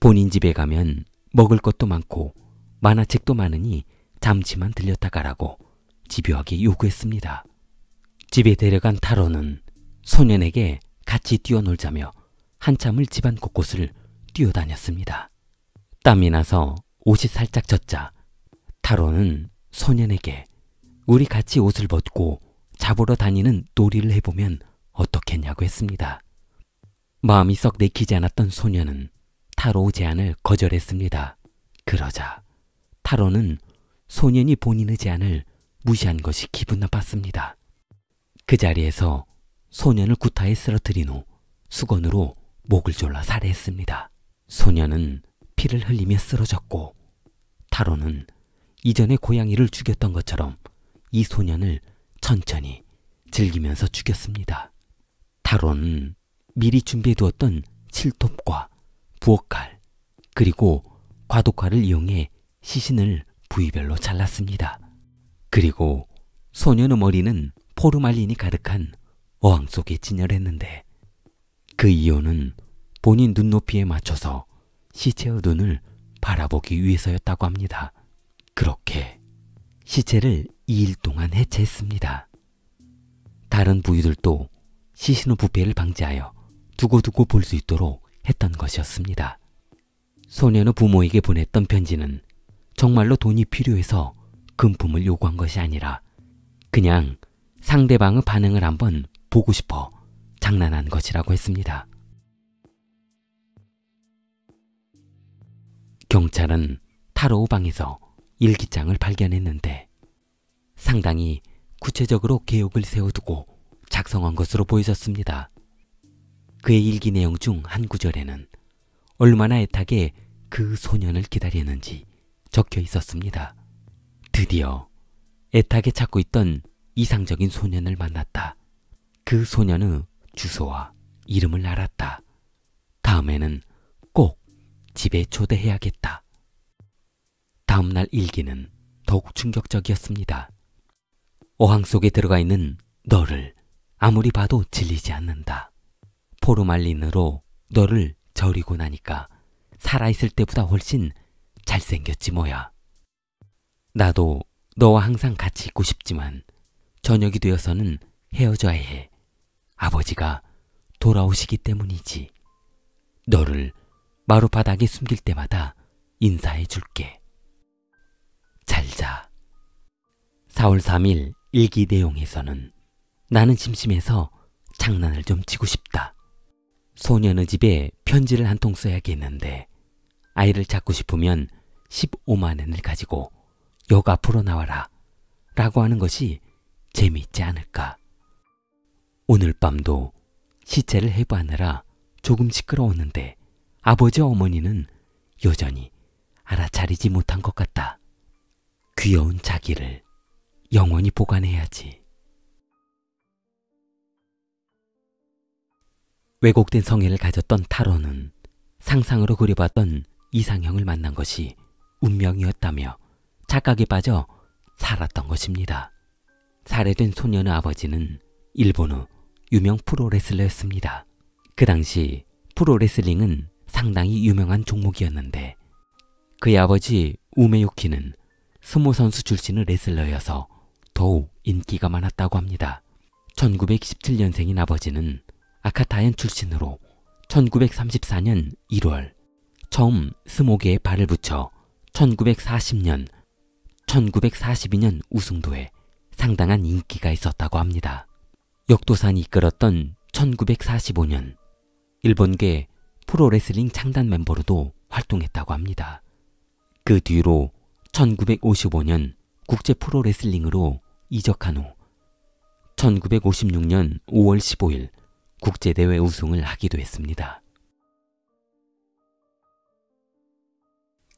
A: 본인 집에 가면 먹을 것도 많고 만화책도 많으니 잠시만 들렸다 가라고 집요하게 요구했습니다. 집에 데려간 타로는 소년에게 같이 뛰어놀자며 한참을 집안 곳곳을 뛰어다녔습니다. 땀이 나서 옷이 살짝 젖자 타로는 소년에게 우리 같이 옷을 벗고 잡으러 다니는 놀이를 해보면 어떻겠냐고 했습니다. 마음이 썩 내키지 않았던 소년은 타로 제안을 거절했습니다. 그러자 타로는 소년이 본인의 제안을 무시한 것이 기분 나빴습니다. 그 자리에서 소년을 구타에 쓰러뜨린 후 수건으로 목을 졸라 살해했습니다. 소년은 피를 흘리며 쓰러졌고 타로는 이전에 고양이를 죽였던 것처럼 이 소년을 천천히 즐기면서 죽였습니다. 타로는 미리 준비해두었던 실톱과 부엌칼 그리고 과도칼을 이용해 시신을 부위별로 잘랐습니다. 그리고 소년의 머리는 포르말린이 가득한 어항 속에 진열했는데 그 이유는 본인 눈높이에 맞춰서 시체의 눈을 바라보기 위해서였다고 합니다. 그렇게 시체를 2일 동안 해체했습니다. 다른 부위들도 시신의 부패를 방지하여 두고두고 볼 수 있도록 했던 것이었습니다. 소년의 부모에게 보냈던 편지는 정말로 돈이 필요해서 금품을 요구한 것이 아니라 그냥 상대방의 반응을 한번 보고 싶어 장난한 것이라고 했습니다. 경찰은 타로우 방에서 일기장을 발견했는데 상당히 구체적으로 계획을 세워두고 작성한 것으로 보여졌습니다. 그의 일기 내용 중 한 구절에는 얼마나 애타게 그 소년을 기다렸는지 적혀 있었습니다. 드디어 애타게 찾고 있던 이상적인 소년을 만났다. 그 소년의 주소와 이름을 알았다. 다음에는 꼭 집에 초대해야겠다. 다음날 일기는 더욱 충격적이었습니다. 어항 속에 들어가 있는 너를 아무리 봐도 질리지 않는다. 포르말린으로 너를 절이고 나니까 살아있을 때보다 훨씬 잘생겼지 뭐야. 나도 너와 항상 같이 있고 싶지만 저녁이 되어서는 헤어져야 해. 아버지가 돌아오시기 때문이지. 너를 마루바닥에 숨길 때마다 인사해 줄게. 잘 자. 4월 3일 일기 내용에서는 나는 심심해서 장난을 좀 치고 싶다. 소년의 집에 편지를 한 통 써야겠는데 아이를 찾고 싶으면 15만 엔을 가지고 역 앞으로 나와라 라고 하는 것이 재미있지 않을까. 오늘 밤도 시체를 해부하느라 조금 시끄러웠는데 아버지와 어머니는 여전히 알아차리지 못한 것 같다. 귀여운 자기를 영원히 보관해야지. 왜곡된 성애를 가졌던 타로는 상상으로 그려봤던 이상형을 만난 것이 운명이었다며 착각에 빠져 살았던 것입니다. 살해된 소년의 아버지는 일본의 유명 프로레슬러였습니다. 그 당시 프로레슬링은 상당히 유명한 종목이었는데 그의 아버지 우메요키는 스모 선수 출신의 레슬러여서 더욱 인기가 많았다고 합니다. 1917년생인 아버지는 아카타현 출신으로 1934년 1월 처음 스모계에 발을 붙여 1940년, 1942년 우승도에 상당한 인기가 있었다고 합니다. 역도산이 이끌었던 1945년 일본계 프로레슬링 창단 멤버로도 활동했다고 합니다. 그 뒤로 1955년 국제 프로레슬링으로 이적한 후 1956년 5월 15일 국제대회 우승을 하기도 했습니다.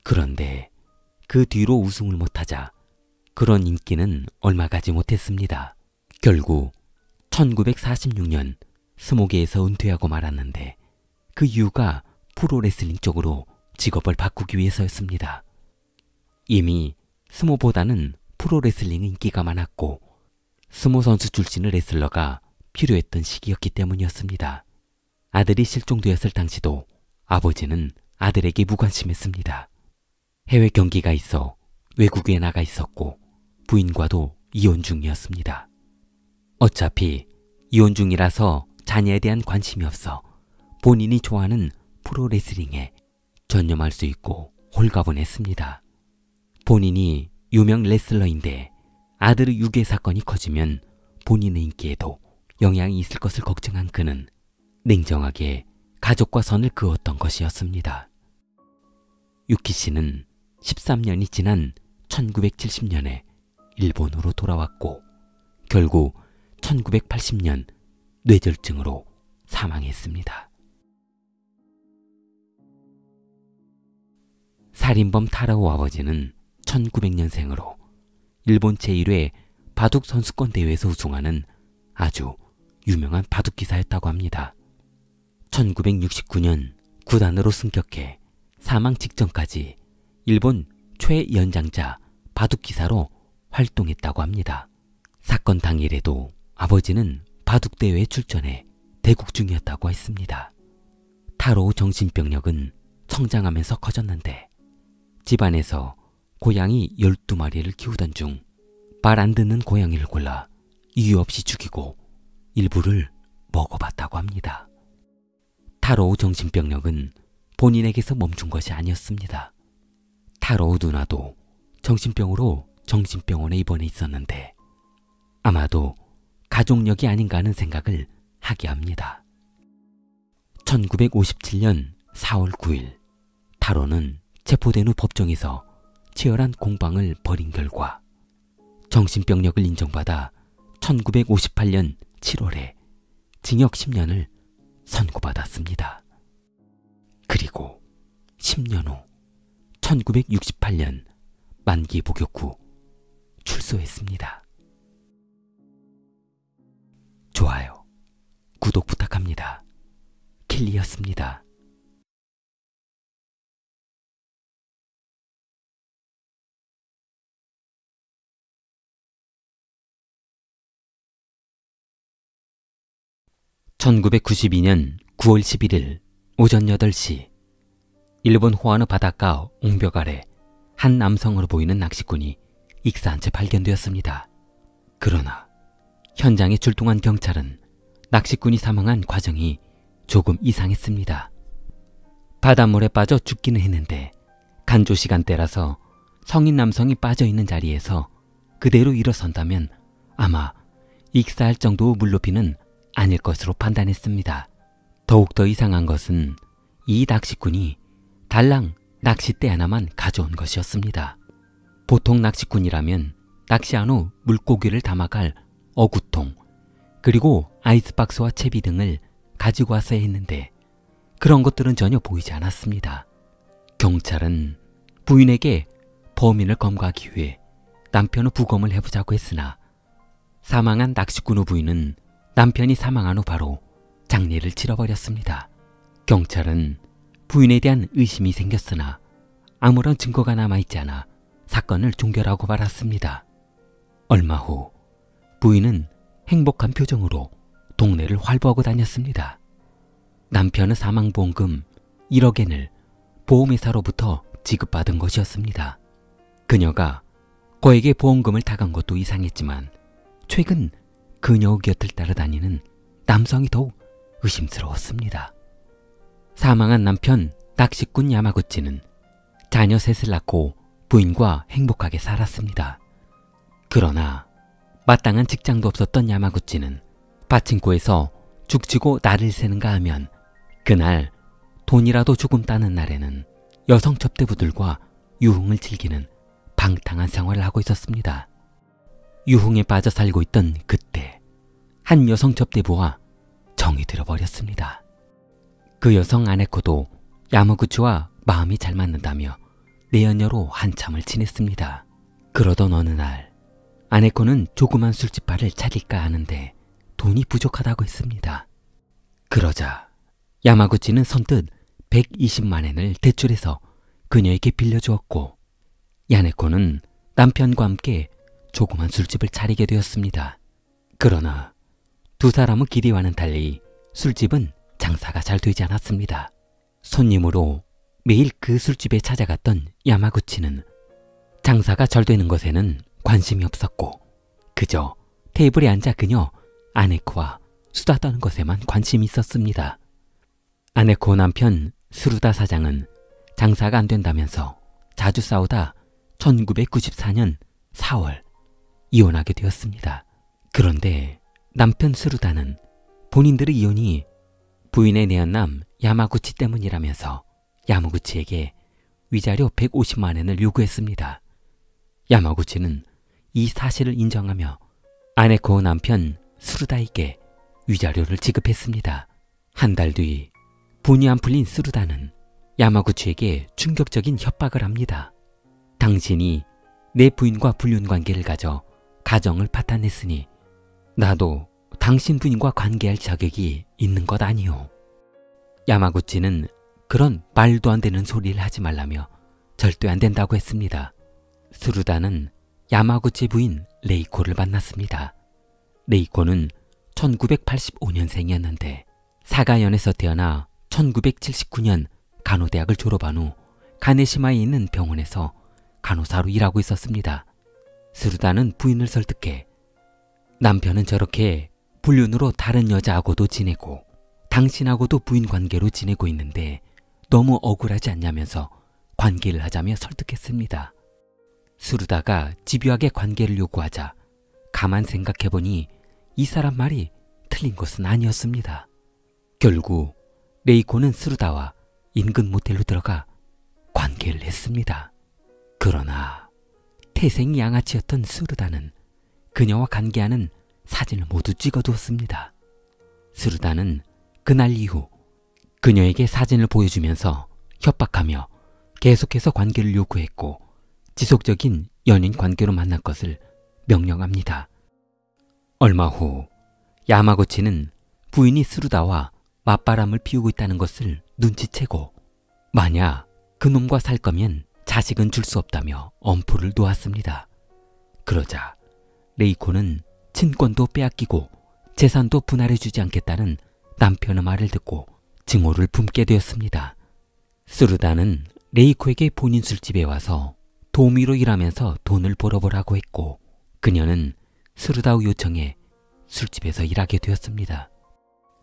A: 그런데 그 뒤로 우승을 못하자 그런 인기는 얼마 가지 못했습니다. 결국 1946년 스모계에서 은퇴하고 말았는데 그 이유가 프로레슬링 쪽으로 직업을 바꾸기 위해서였습니다. 이미 스모보다는 프로레슬링의 인기가 많았고 스모 선수 출신의 레슬러가 필요했던 시기였기 때문이었습니다. 아들이 실종되었을 당시도 아버지는 아들에게 무관심했습니다. 해외 경기가 있어 외국에 나가 있었고 부인과도 이혼 중이었습니다. 어차피 이혼 중이라서 자녀에 대한 관심이 없어 본인이 좋아하는 프로레슬링에 전념할 수 있고 홀가분했습니다. 본인이 유명 레슬러인데 아들의 유괴 사건이 커지면 본인의 인기에도 영향이 있을 것을 걱정한 그는 냉정하게 가족과 선을 그었던 것이었습니다. 유키 씨는 13년이 지난 1970년에 일본으로 돌아왔고 결국 1980년 뇌졸중으로 사망했습니다. 살인범 타라오 아버지는 1900년생으로 일본 제1회 바둑 선수권 대회에서 우승하는 아주 유명한 바둑 기사였다고 합니다. 1969년 구단으로 승격해 사망 직전까지 일본 최연장자 바둑 기사로 활동했다고 합니다. 사건 당일에도 아버지는 바둑 대회에 출전해 대국 중이었다고 했습니다. 타로우 정신병력은 성장하면서 커졌는데 집안에서 고양이 12마리를 키우던 중 말 안 듣는 고양이를 골라 이유 없이 죽이고 일부를 먹어봤다고 합니다. 타로우 정신병력은 본인에게서 멈춘 것이 아니었습니다. 타로우 누나도 정신병으로 정신병원에 입원해 있었는데 아마도 가족력이 아닌가 하는 생각을 하게 합니다. 1957년 4월 9일 타로는 체포된 후 법정에서 치열한 공방을 벌인 결과 정신병력을 인정받아 1958년 7월에 징역 10년을 선고받았습니다. 그리고 10년 후 1968년 만기 복역 후 출소했습니다. 좋아요, 구독 부탁합니다. 킬리였습니다. (1992년 9월 11일) 오전 8시 일본 호아누 바닷가 옹벽 아래 한 남성으로 보이는 낚시꾼이 익사한 채 발견되었습니다. 그러나 현장에 출동한 경찰은 낚시꾼이 사망한 과정이 조금 이상했습니다. 바닷물에 빠져 죽기는 했는데 간조 시간대라서 성인 남성이 빠져있는 자리에서 그대로 일어선다면 아마 익사할 정도의 물높이는 아닐 것으로 판단했습니다. 더욱더 이상한 것은 이 낚시꾼이 달랑 낚싯대 하나만 가져온 것이었습니다. 보통 낚시꾼이라면 낚시한 후 물고기를 담아갈 어구통, 그리고 아이스박스와 채비 등을 가지고 왔어야 했는데 그런 것들은 전혀 보이지 않았습니다. 경찰은 부인에게 범인을 검거하기 위해 남편의 부검을 해보자고 했으나 사망한 낚시꾼의 부인은 남편이 사망한 후 바로 장례를 치러버렸습니다. 경찰은 부인에 대한 의심이 생겼으나 아무런 증거가 남아있지 않아 사건을 종결하고 말았습니다. 얼마 후 부인은 행복한 표정으로 동네를 활보하고 다녔습니다. 남편의 사망보험금 1억엔을 보험회사로부터 지급받은 것이었습니다. 그녀가 거액의 보험금을 타간 것도 이상했지만 최근 그녀의 곁을 따라다니는 남성이 더욱 의심스러웠습니다. 사망한 남편 낚시꾼 야마구치는 자녀 셋을 낳고 부인과 행복하게 살았습니다. 그러나 마땅한 직장도 없었던 야마구치는 파친코에서 죽치고 날을 새는가 하면 그날 돈이라도 조금 따는 날에는 여성 접대부들과 유흥을 즐기는 방탕한 생활을 하고 있었습니다. 유흥에 빠져 살고 있던 그때 한 여성 접대부와 정이 들어버렸습니다. 그 여성 아네코도 야마구치와 마음이 잘 맞는다며 내연녀로 한참을 지냈습니다. 그러던 어느 날 아네코는 조그만 술집바를 차릴까 하는데 돈이 부족하다고 했습니다. 그러자 야마구치는 선뜻 120만엔을 대출해서 그녀에게 빌려주었고 야네코는 남편과 함께 조그만 술집을 차리게 되었습니다. 그러나 두 사람의 기대와는 달리 술집은 장사가 잘 되지 않았습니다. 손님으로 매일 그 술집에 찾아갔던 야마구치는 장사가 잘 되는 것에는 관심이 없었고 그저 테이블에 앉아 그녀 아네코와 수다 떠는 것에만 관심이 있었습니다. 아네코 남편 스루다 사장은 장사가 안 된다면서 자주 싸우다 1994년 4월 이혼하게 되었습니다. 그런데 남편 스루다는 본인들의 이혼이 부인의 내연남 야마구치 때문이라면서 야마구치에게 위자료 150만엔을 요구했습니다. 야마구치는 이 사실을 인정하며 아네코 남편 스루다에게 위자료를 지급했습니다. 한 달 뒤 분이 안 풀린 스루다는 야마구치에게 충격적인 협박을 합니다. 당신이 내 부인과 불륜관계를 가져 가정을 파탄냈으니 나도 당신 부인과 관계할 자격이 있는 것 아니오. 야마구치는 그런 말도 안 되는 소리를 하지 말라며 절대 안 된다고 했습니다. 스루다는 야마구치 부인 레이코를 만났습니다. 레이코는 1985년생이었는데 사가현에서 태어나 1979년 간호대학을 졸업한 후 가네시마에 있는 병원에서 간호사로 일하고 있었습니다. 스루다는 부인을 설득해 남편은 저렇게 불륜으로 다른 여자하고도 지내고 당신하고도 부인 관계로 지내고 있는데 너무 억울하지 않냐면서 관계를 하자며 설득했습니다. 스루다가 집요하게 관계를 요구하자 가만 생각해보니 이 사람 말이 틀린 것은 아니었습니다. 결국 레이코는 스루다와 인근 모텔로 들어가 관계를 했습니다. 그러나 태생 양아치였던 스루다는 그녀와 관계하는 사진을 모두 찍어두었습니다. 스루다는 그날 이후 그녀에게 사진을 보여주면서 협박하며 계속해서 관계를 요구했고 지속적인 연인 관계로 만날 것을 명령합니다. 얼마 후 야마구치는 부인이 스루다와 맞바람을 피우고 있다는 것을 눈치채고 만약 그놈과 살 거면 자식은 줄 수 없다며 엄포를 놓았습니다. 그러자 레이코는 친권도 빼앗기고 재산도 분할해주지 않겠다는 남편의 말을 듣고 증오를 품게 되었습니다. 스루다는 레이코에게 본인 술집에 와서 도우미로 일하면서 돈을 벌어보라고 했고 그녀는 스루다의 요청에 술집에서 일하게 되었습니다.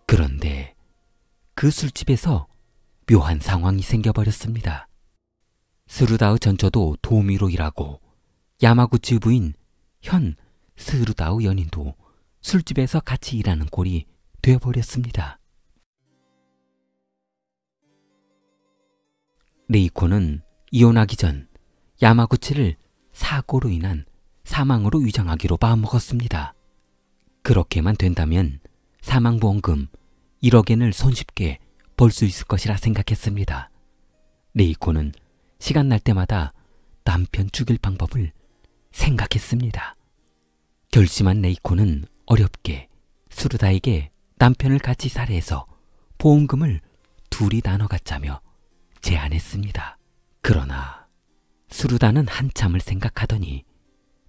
A: 그런데 그 술집에서 묘한 상황이 생겨버렸습니다. 스루다의 전처도 도우미로 일하고 야마구치 부인 현 스루다의 연인도 술집에서 같이 일하는 꼴이 되어버렸습니다. 레이코는 이혼하기 전 야마구치를 사고로 인한 사망으로 위장하기로 마음먹었습니다. 그렇게만 된다면 사망보험금 1억엔을 손쉽게 벌 수 있을 것이라 생각했습니다. 레이코는 시간 날 때마다 남편 죽일 방법을 생각했습니다. 결심한 레이코는 어렵게 스루다에게 남편을 같이 살해해서 보험금을 둘이 나눠 갖자며 제안했습니다. 그러나 스루다는 한참을 생각하더니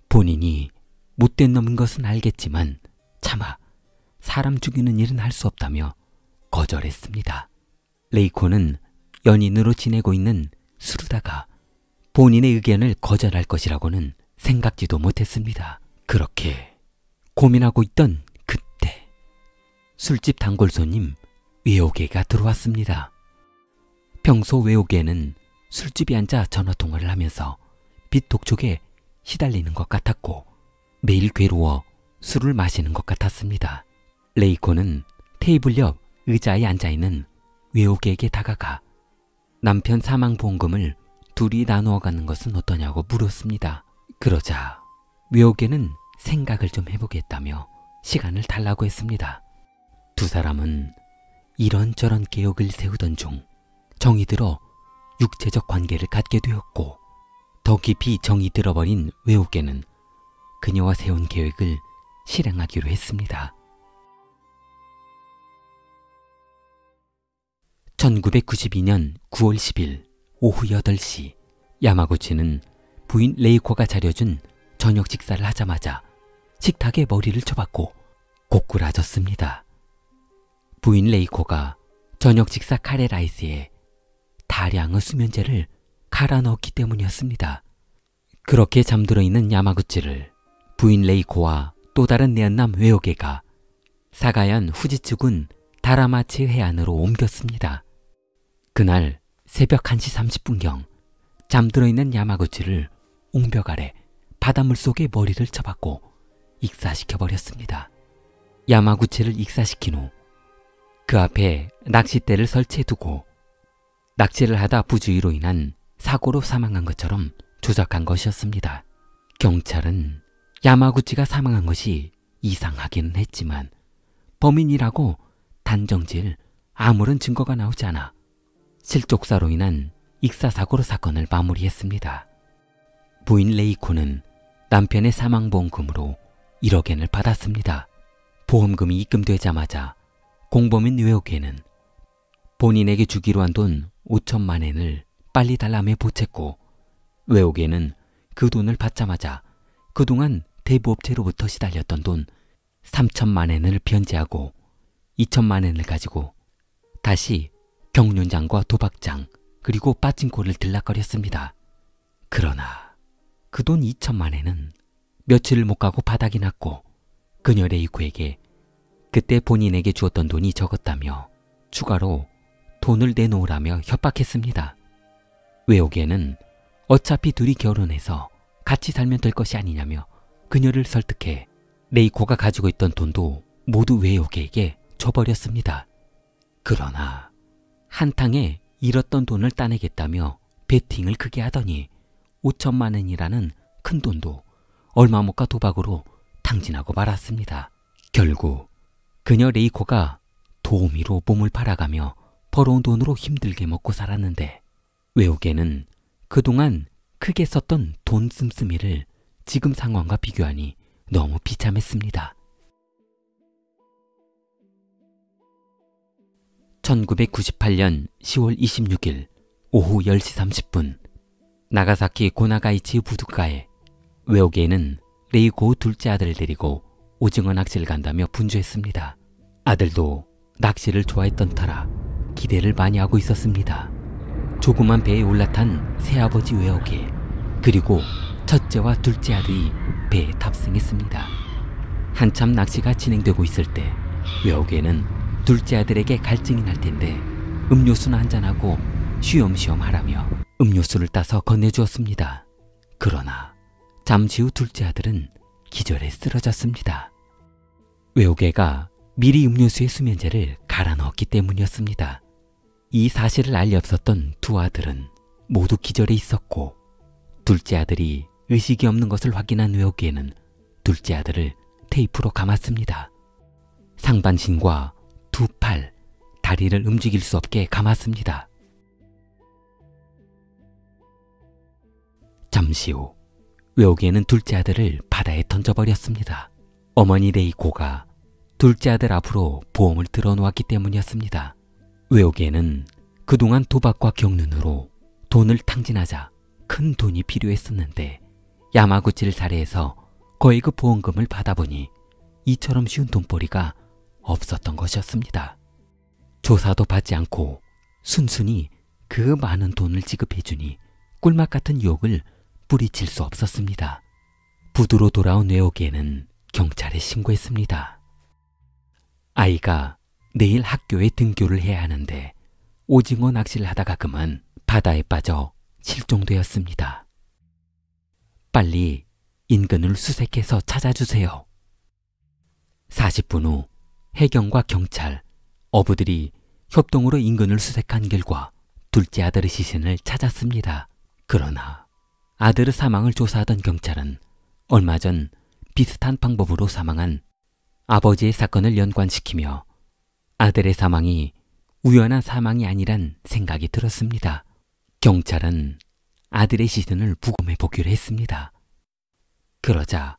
A: 본인이 못된 놈인 것은 알겠지만 차마 사람 죽이는 일은 할 수 없다며 거절했습니다. 레이코는 연인으로 지내고 있는 스루다가 본인의 의견을 거절할 것이라고는 생각지도 못했습니다. 그렇게 고민하고 있던 그때 술집 단골 손님 외오개가 들어왔습니다. 평소 외오개는 술집에 앉아 전화통화를 하면서 빚 독촉에 시달리는 것 같았고 매일 괴로워 술을 마시는 것 같았습니다. 레이코는 테이블 옆 의자에 앉아있는 외오개에게 다가가 남편 사망보험금을 둘이 나누어 가는 것은 어떠냐고 물었습니다. 그러자 외오개는 생각을 좀 해보겠다며 시간을 달라고 했습니다. 두 사람은 이런저런 계획을 세우던 중 정이 들어 육체적 관계를 갖게 되었고 더 깊이 정이 들어버린 외오개는 그녀와 세운 계획을 실행하기로 했습니다. 1992년 9월 10일 오후 8시 야마구치는 부인 레이코가 차려준 저녁 식사를 하자마자 식탁에 머리를 쳐박고 고꾸라졌습니다. 부인 레이코가 저녁 식사 카레라이스에 다량의 수면제를 갈아 넣었기 때문이었습니다. 그렇게 잠들어 있는 야마구치를 부인 레이코와 또 다른 내연남 외오개가 사가현 후지츠군 다라마치 해안으로 옮겼습니다. 그날 새벽 1시 30분경 잠들어 있는 야마구치를 옹벽 아래 바닷물 속에 머리를 쳐박고 익사시켜버렸습니다. 야마구치를 익사시킨 후 그 앞에 낚싯대를 설치해두고 낚시를 하다 부주의로 인한 사고로 사망한 것처럼 조작한 것이었습니다. 경찰은 야마구치가 사망한 것이 이상하기는 했지만 범인이라고 단정지을 아무런 증거가 나오지 않아 실족사로 인한 익사사고로 사건을 마무리했습니다. 부인 레이코는 남편의 사망보험금으로 1억엔을 받았습니다. 보험금이 입금되자마자 공범인 외오개는 본인에게 주기로 한 돈 5천만 엔을 빨리 달라며 보챘고 외오개는 그 돈을 받자마자 그동안 대부업체로부터 시달렸던 돈 3천만 엔을 변제하고 2천만 엔을 가지고 다시 경륜장과 도박장 그리고 빠진코를 들락거렸습니다. 그러나 그 돈 2천만 엔은 며칠을 못 가고 바닥이 났고 그녀 레이코에게 그때 본인에게 주었던 돈이 적었다며 추가로 돈을 내놓으라며 협박했습니다. 외오개는 어차피 둘이 결혼해서 같이 살면 될 것이 아니냐며 그녀를 설득해 레이코가 가지고 있던 돈도 모두 외오개에게 줘버렸습니다. 그러나 한탕에 잃었던 돈을 따내겠다며 베팅을 크게 하더니 5천만 원이라는 큰 돈도 얼마 못 가 도박으로 탕진하고 말았습니다. 결국 그녀 레이코가 도우미로 몸을 팔아가며 벌어온 돈으로 힘들게 먹고 살았는데 외옥에는 그동안 크게 썼던 돈 씀씀이를 지금 상황과 비교하니 너무 비참했습니다. 1998년 10월 26일 오후 10시 30분 나가사키 고나가이치 부두가에 외옥에는 레이코 둘째 아들을 데리고 오징어 낚시를 간다며 분주했습니다. 아들도 낚시를 좋아했던 터라 기대를 많이 하고 있었습니다. 조그만 배에 올라탄 새아버지 외옥에 그리고 첫째와 둘째 아들이 배에 탑승했습니다. 한참 낚시가 진행되고 있을 때 외옥에는 둘째 아들에게 갈증이 날 텐데 음료수나 한잔하고 쉬엄쉬엄 하라며 음료수를 따서 건네주었습니다. 그러나 잠시 후 둘째 아들은 기절해 쓰러졌습니다. 외옥애가 미리 음료수에 수면제를 갈아 넣었기 때문이었습니다. 이 사실을 알리 없었던 두 아들은 모두 기절해 있었고 둘째 아들이 의식이 없는 것을 확인한 외옥애는 둘째 아들을 테이프로 감았습니다. 상반신과 두 팔, 다리를 움직일 수 없게 감았습니다. 잠시 후 외옥애는 둘째 아들을 바다에 던져버렸습니다. 어머니 레이코가 둘째 아들 앞으로 보험을 들어놓았기 때문이었습니다. 외옥애는 그동안 도박과 경륜으로 돈을 탕진하자 큰 돈이 필요했었는데 야마구치를 살해해서 거액의 보험금을 받아보니 이처럼 쉬운 돈벌이가 없었던 것이었습니다. 조사도 받지 않고 순순히 그 많은 돈을 지급해주니 꿀맛 같은 유혹을 뿌리칠 수 없었습니다. 부두로 돌아온 외옥애는 경찰에 신고했습니다. 아이가 내일 학교에 등교를 해야 하는데 오징어 낚시를 하다가 그만 바다에 빠져 실종되었습니다. 빨리 인근을 수색해서 찾아주세요. 40분 후 해경과 경찰, 어부들이 협동으로 인근을 수색한 결과 둘째 아들의 시신을 찾았습니다. 그러나 아들의 사망을 조사하던 경찰은 얼마 전 비슷한 방법으로 사망한 아버지의 사건을 연관시키며 아들의 사망이 우연한 사망이 아니란 생각이 들었습니다. 경찰은 아들의 시신을 부검해 보기로 했습니다. 그러자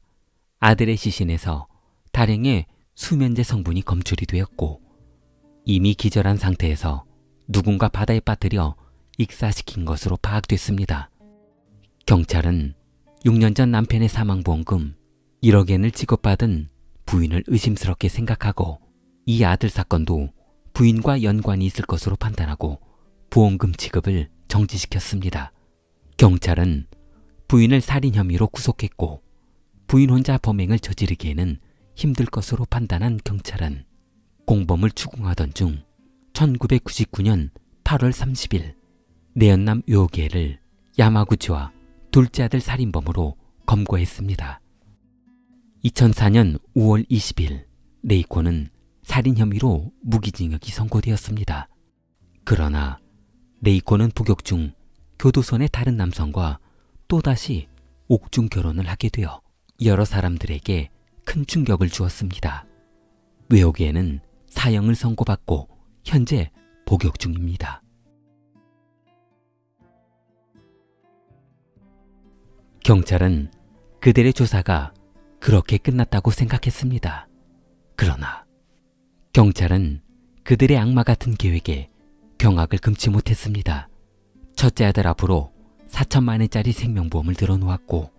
A: 아들의 시신에서 다량의 수면제 성분이 검출이 되었고 이미 기절한 상태에서 누군가 바다에 빠뜨려 익사시킨 것으로 파악됐습니다. 경찰은 6년 전 남편의 사망보험금 1억엔을 지급받은 부인을 의심스럽게 생각하고 이 아들 사건도 부인과 연관이 있을 것으로 판단하고 보험금 지급을 정지시켰습니다. 경찰은 부인을 살인 혐의로 구속했고 부인 혼자 범행을 저지르기에는 힘들 것으로 판단한 경찰은 공범을 추궁하던 중 1999년 8월 30일 내연남 외옥애를 야마구치와 둘째 아들 살인범으로 검거했습니다. 2004년 5월 20일 레이코는 살인 혐의로 무기징역이 선고되었습니다. 그러나 레이코는 복역 중 교도소의 다른 남성과 또다시 옥중 결혼을 하게 되어 여러 사람들에게 큰 충격을 주었습니다. 외옥애는 사형을 선고받고 현재 복역 중입니다. 경찰은 그들의 조사가 그렇게 끝났다고 생각했습니다. 그러나 경찰은 그들의 악마 같은 계획에 경악을 금치 못했습니다. 첫째 아들 앞으로 4천만 원짜리 생명보험을 들어놓았고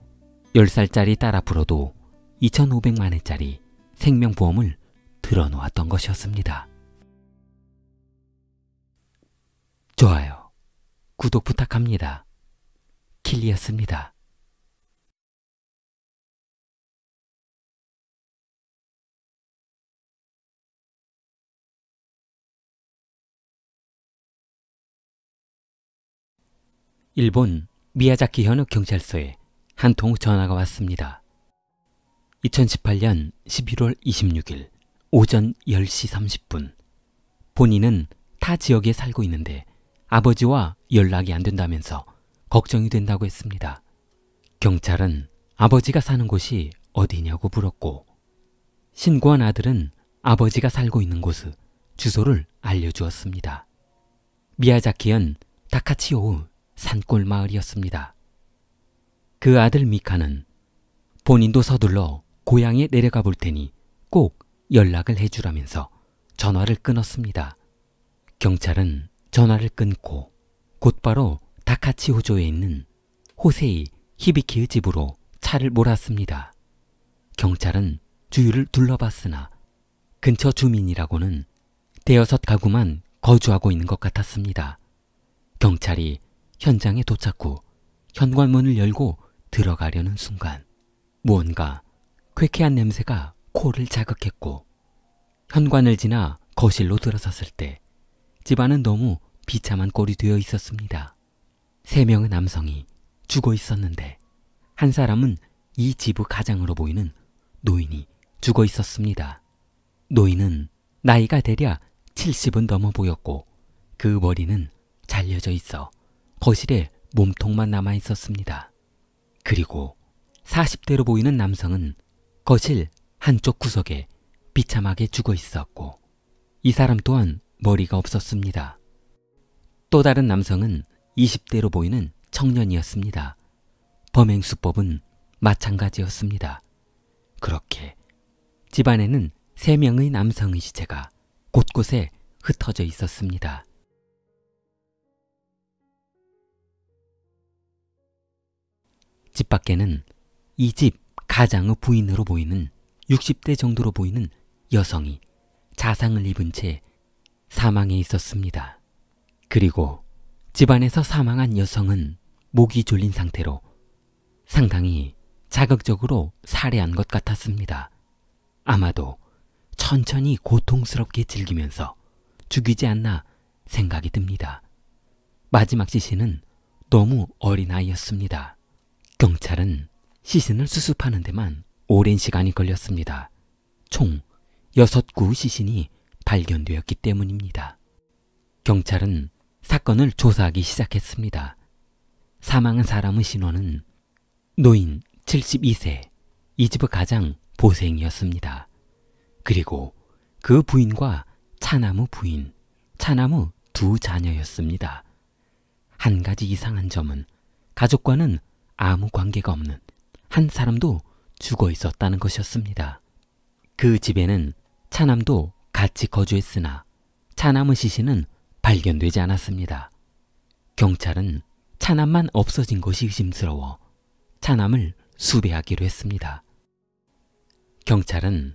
A: 10살짜리 딸 앞으로도 2,500만 원짜리 생명보험을 들어놓았던 것이었습니다. 좋아요, 구독 부탁합니다. 킬리였습니다. 일본 미야자키 현역 경찰서에 한 통 전화가 왔습니다. 2018년 11월 26일 오전 10시 30분 본인은 타 지역에 살고 있는데 아버지와 연락이 안 된다면서 걱정이 된다고 했습니다. 경찰은 아버지가 사는 곳이 어디냐고 물었고 신고한 아들은 아버지가 살고 있는 곳의 주소를 알려주었습니다. 미야자키현 다카치오의 산골 마을이었습니다. 그 아들 미카는 본인도 서둘러 고향에 내려가 볼 테니 꼭 연락을 해주라면서 전화를 끊었습니다. 경찰은 전화를 끊고 곧바로 다카치호조에 있는 호세이 히비키의 집으로 차를 몰았습니다. 경찰은 주위를 둘러봤으나 근처 주민이라고는 대여섯 가구만 거주하고 있는 것 같았습니다. 경찰이 현장에 도착 후 현관문을 열고 들어가려는 순간 무언가 쾌쾌한 냄새가 코를 자극했고 현관을 지나 거실로 들어섰을 때 집안은 너무 비참한 꼴이 되어 있었습니다. 3명의 남성이 죽어 있었는데 한 사람은 이 집의 가장으로 보이는 노인이 죽어 있었습니다. 노인은 나이가 대략 70은 넘어 보였고 그 머리는 잘려져 있어 거실에 몸통만 남아 있었습니다. 그리고 40대로 보이는 남성은 거실 한쪽 구석에 비참하게 죽어 있었고 이 사람 또한 머리가 없었습니다. 또 다른 남성은 20대로 보이는 청년이었습니다. 범행 수법은 마찬가지였습니다. 그렇게 집안에는 3명의 남성의 시체가 곳곳에 흩어져 있었습니다. 집 밖에는 이 집 가장의 부인으로 보이는 60대 정도로 보이는 여성이 자상을 입은 채 사망해 있었습니다. 그리고 집안에서 사망한 여성은 목이 졸린 상태로 상당히 자극적으로 살해한 것 같았습니다. 아마도 천천히 고통스럽게 즐기면서 죽이지 않나 생각이 듭니다. 마지막 시신은 너무 어린 아이였습니다. 경찰은 시신을 수습하는 데만 오랜 시간이 걸렸습니다. 총 6구의 시신이 발견되었기 때문입니다. 경찰은 사건을 조사하기 시작했습니다. 사망한 사람의 신원은 노인 72세, 이 집의 가장 보생이었습니다. 그리고 그 부인과 차남의 부인, 차남의 2 자녀였습니다. 한 가지 이상한 점은 가족과는 아무 관계가 없는 한 사람도 죽어 있었다는 것이었습니다. 그 집에는 차남도 같이 거주했으나 차남의 시신은 발견되지 않았습니다. 경찰은 차남만 없어진 것이 의심스러워 차남을 수배하기로 했습니다. 경찰은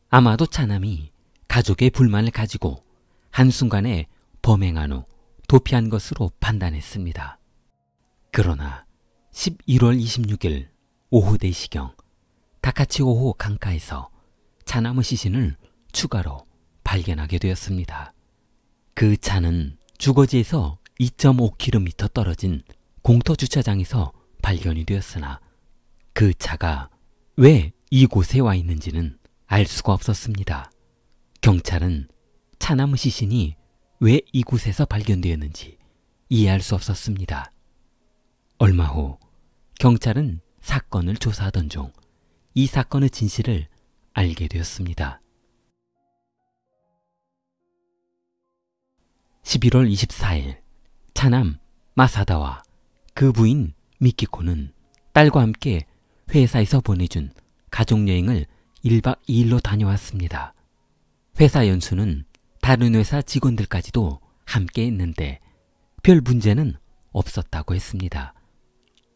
A: 아마도 차남이 가족의 불만을 가지고 한순간에 범행한 후 도피한 것으로 판단했습니다. 그러나 11월 26일 오후 4시경 다카치오호 강가에서 차남의 시신을 추가로 발견하게 되었습니다. 그 차는 주거지에서 2.5km 떨어진 공터 주차장에서 발견이 되었으나 그 차가 왜 이곳에 와 있는지는 알 수가 없었습니다. 경찰은 차남의 시신이 왜 이곳에서 발견되었는지 이해할 수 없었습니다. 얼마 후 경찰은 사건을 조사하던 중 이 사건의 진실을 알게 되었습니다. 11월 24일 차남 마사다와 그 부인 미키코는 딸과 함께 회사에서 보내준 가족여행을 1박 2일로 다녀왔습니다. 회사 연수는 다른 회사 직원들까지도 함께 했는데 별 문제는 없었다고 했습니다.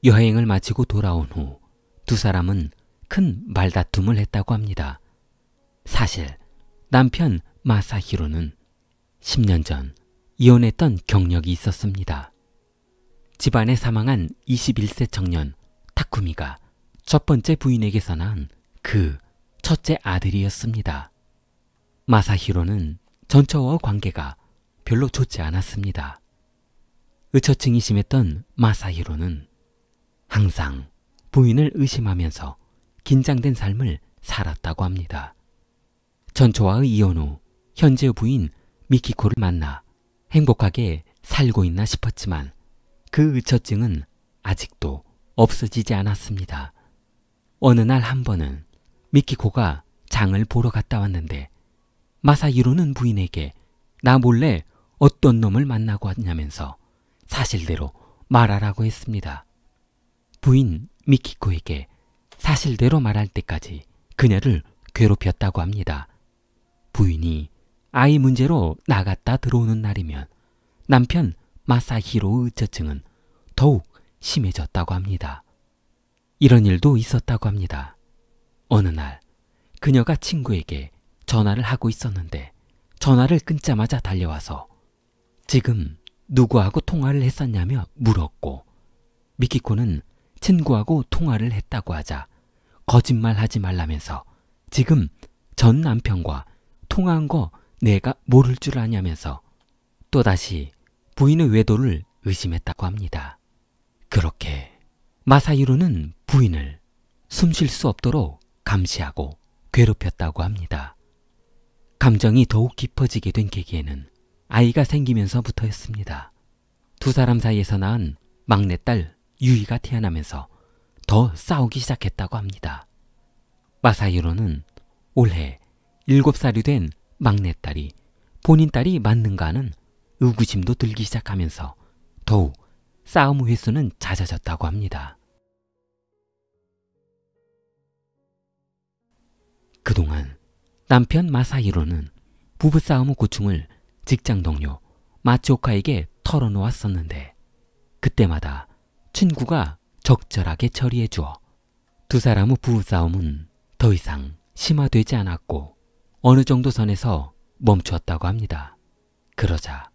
A: 여행을 마치고 돌아온 후 2 사람은 큰 말다툼을 했다고 합니다. 사실 남편 마사히로는 10년 전 이혼했던 경력이 있었습니다. 집안에 사망한 21세 청년 타쿠미가 첫 번째 부인에게서 낳은 그 첫째 아들이었습니다. 마사히로는 전처와의 관계가 별로 좋지 않았습니다. 의처증이 심했던 마사히로는 항상 부인을 의심하면서 긴장된 삶을 살았다고 합니다. 전처와의 이혼 후 현재의 부인 미키코를 만나 행복하게 살고 있나 싶었지만 그 의처증은 아직도 없어지지 않았습니다. 어느 날 한 번은 미키코가 장을 보러 갔다 왔는데 마사히로는 부인에게 나 몰래 어떤 놈을 만나고 왔냐면서 사실대로 말하라고 했습니다. 부인 미키코에게 사실대로 말할 때까지 그녀를 괴롭혔다고 합니다. 부인이 아이 문제로 나갔다 들어오는 날이면 남편 마사히로의 의처증은 더욱 심해졌다고 합니다. 이런 일도 있었다고 합니다. 어느 날 그녀가 친구에게 전화를 하고 있었는데 전화를 끊자마자 달려와서 지금 누구하고 통화를 했었냐며 물었고 미키코는 친구하고 통화를 했다고 하자 거짓말하지 말라면서 지금 전 남편과 통화한 거 내가 모를 줄 아냐면서 또다시 부인의 외도를 의심했다고 합니다. 그렇게 마사히로는 부인을 숨 쉴 수 없도록 감시하고 괴롭혔다고 합니다. 감정이 더욱 깊어지게 된 계기에는 아이가 생기면서부터였습니다. 두 사람 사이에서 낳은 막내딸 유이가 태어나면서 더 싸우기 시작했다고 합니다. 마사히로는 올해 7살이 된 막내딸이 본인 딸이 맞는가 하는 의구심도 들기 시작하면서 더욱 싸움 횟수는 잦아졌다고 합니다. 그동안 남편 마사히로는 부부싸움의 고충을 직장 동료 마츠오카에게 털어놓았었는데 그때마다 친구가 적절하게 처리해 주어 두 사람의 부부싸움은 더 이상 심화되지 않았고 어느 정도 선에서 멈추었다고 합니다. 그러자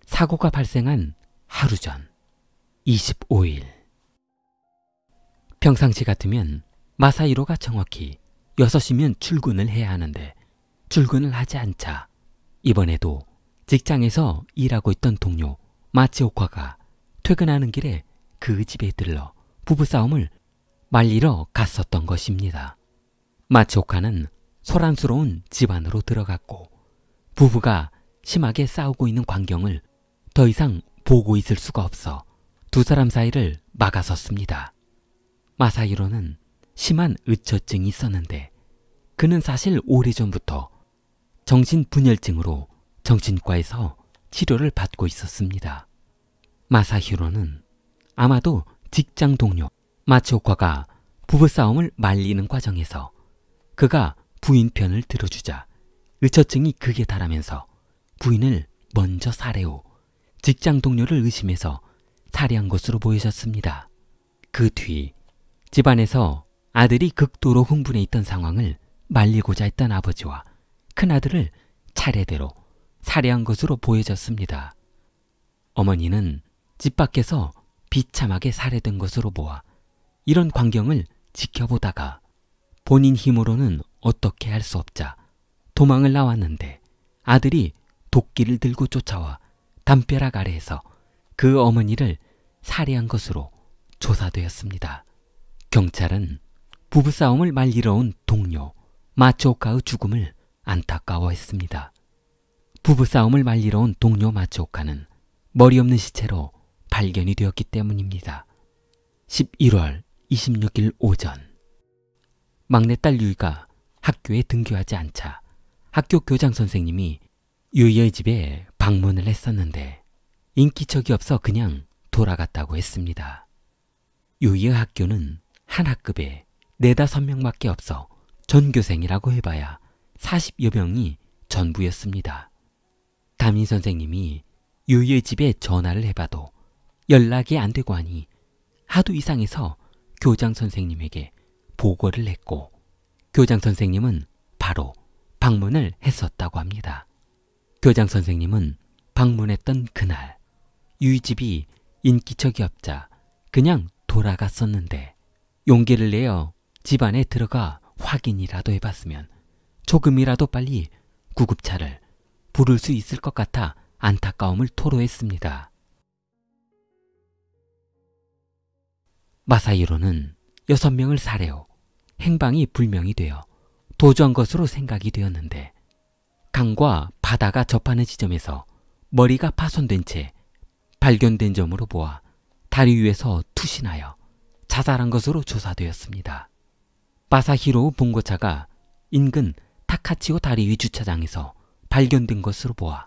A: 사고가 발생한 하루 전 25일 평상시 같으면 마사히로가 정확히 6시면 출근을 해야 하는데 출근을 하지 않자 이번에도 직장에서 일하고 있던 동료 마츠오카가 퇴근하는 길에 그 집에 들러 부부싸움을 말리러 갔었던 것입니다. 마츠오카는 소란스러운 집 안으로 들어갔고 부부가 심하게 싸우고 있는 광경을 더 이상 보고 있을 수가 없어 두 사람 사이를 막아섰습니다. 마사히로는 심한 의처증이 있었는데 그는 사실 오래전부터 정신분열증으로 정신과에서 치료를 받고 있었습니다. 마사히로는 아마도 직장 동료 마츠오카가 부부싸움을 말리는 과정에서 그가 부인 편을 들어주자 의처증이 극에 달하면서 부인을 먼저 살해 후 직장 동료를 의심해서 살해한 것으로 보여졌습니다. 그 뒤 집안에서 아들이 극도로 흥분해 있던 상황을 말리고자 했던 아버지와 큰아들을 차례대로 살해한 것으로 보여졌습니다. 어머니는 집 밖에서 비참하게 살해된 것으로 보아 이런 광경을 지켜보다가 본인 힘으로는 어떻게 할 수 없자 도망을 나왔는데 아들이 도끼를 들고 쫓아와 담벼락 아래에서 그 어머니를 살해한 것으로 조사되었습니다. 경찰은 부부싸움을 말리러 온 동료 마츠오카의 죽음을 안타까워했습니다. 부부싸움을 말리러 온 동료 마츠오카는 머리 없는 시체로 발견이 되었기 때문입니다. 11월 26일 오전 막내딸 유이가 학교에 등교하지 않자 학교 교장 선생님이 유이의 집에 방문을 했었는데 인기척이 없어 그냥 돌아갔다고 했습니다. 유이의 학교는 한 학급에 4~5명밖에 없어 전교생이라고 해봐야 40여 명이 전부였습니다. 담임 선생님이 유이의 집에 전화를 해봐도 연락이 안 되고 하니 하도 이상해서 교장 선생님에게 보고를 했고 교장 선생님은 바로 방문을 했었다고 합니다. 교장 선생님은 방문했던 그날 유이 집이 인기척이 없자 그냥 돌아갔었는데 용기를 내어 집 안에 들어가 확인이라도 해봤으면 조금이라도 빨리 구급차를 부를 수 있을 것 같아 안타까움을 토로했습니다. 마사히로는 6명을 살해 후 행방이 불명이 되어 도주한 것으로 생각이 되었는데 강과 바다가 접하는 지점에서 머리가 파손된 채 발견된 점으로 보아 다리 위에서 투신하여 자살한 것으로 조사되었습니다. 마사히로 봉고차가 인근 타카치오 다리 위 주차장에서 발견된 것으로 보아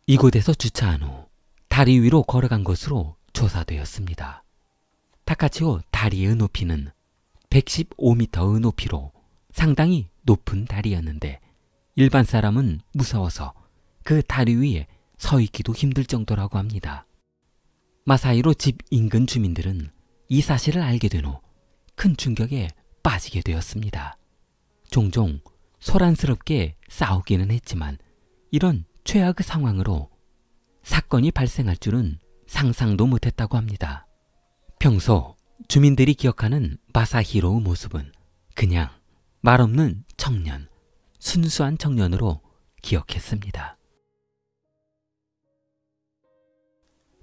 A: 이곳에서 주차한 후 다리 위로 걸어간 것으로 조사되었습니다. 타카치오 다리의 높이는 115m의 높이로 상당히 높은 다리였는데 일반 사람은 무서워서 그 다리 위에 서 있기도 힘들 정도라고 합니다. 마사히로 집 인근 주민들은 이 사실을 알게 된 후 큰 충격에 빠지게 되었습니다. 종종 소란스럽게 싸우기는 했지만 이런 최악의 상황으로 사건이 발생할 줄은 상상도 못했다고 합니다. 평소 주민들이 기억하는 마사히로의 모습은 그냥 말없는 청년, 순수한 청년으로 기억했습니다.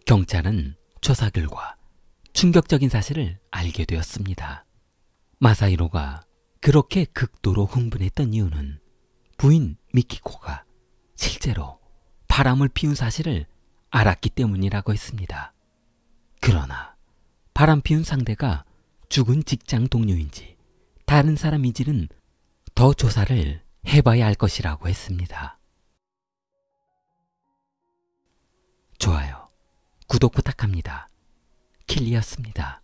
A: 경찰은 조사 결과 충격적인 사실을 알게 되었습니다. 마사히로가 그렇게 극도로 흥분했던 이유는 부인 미키코가 실제로 바람을 피운 사실을 알았기 때문이라고 했습니다. 그러나 바람 피운 상대가 죽은 직장 동료인지 다른 사람인지는 더 조사를 해봐야 할 것이라고 했습니다. 좋아요, 구독 부탁합니다. 킬리였습니다.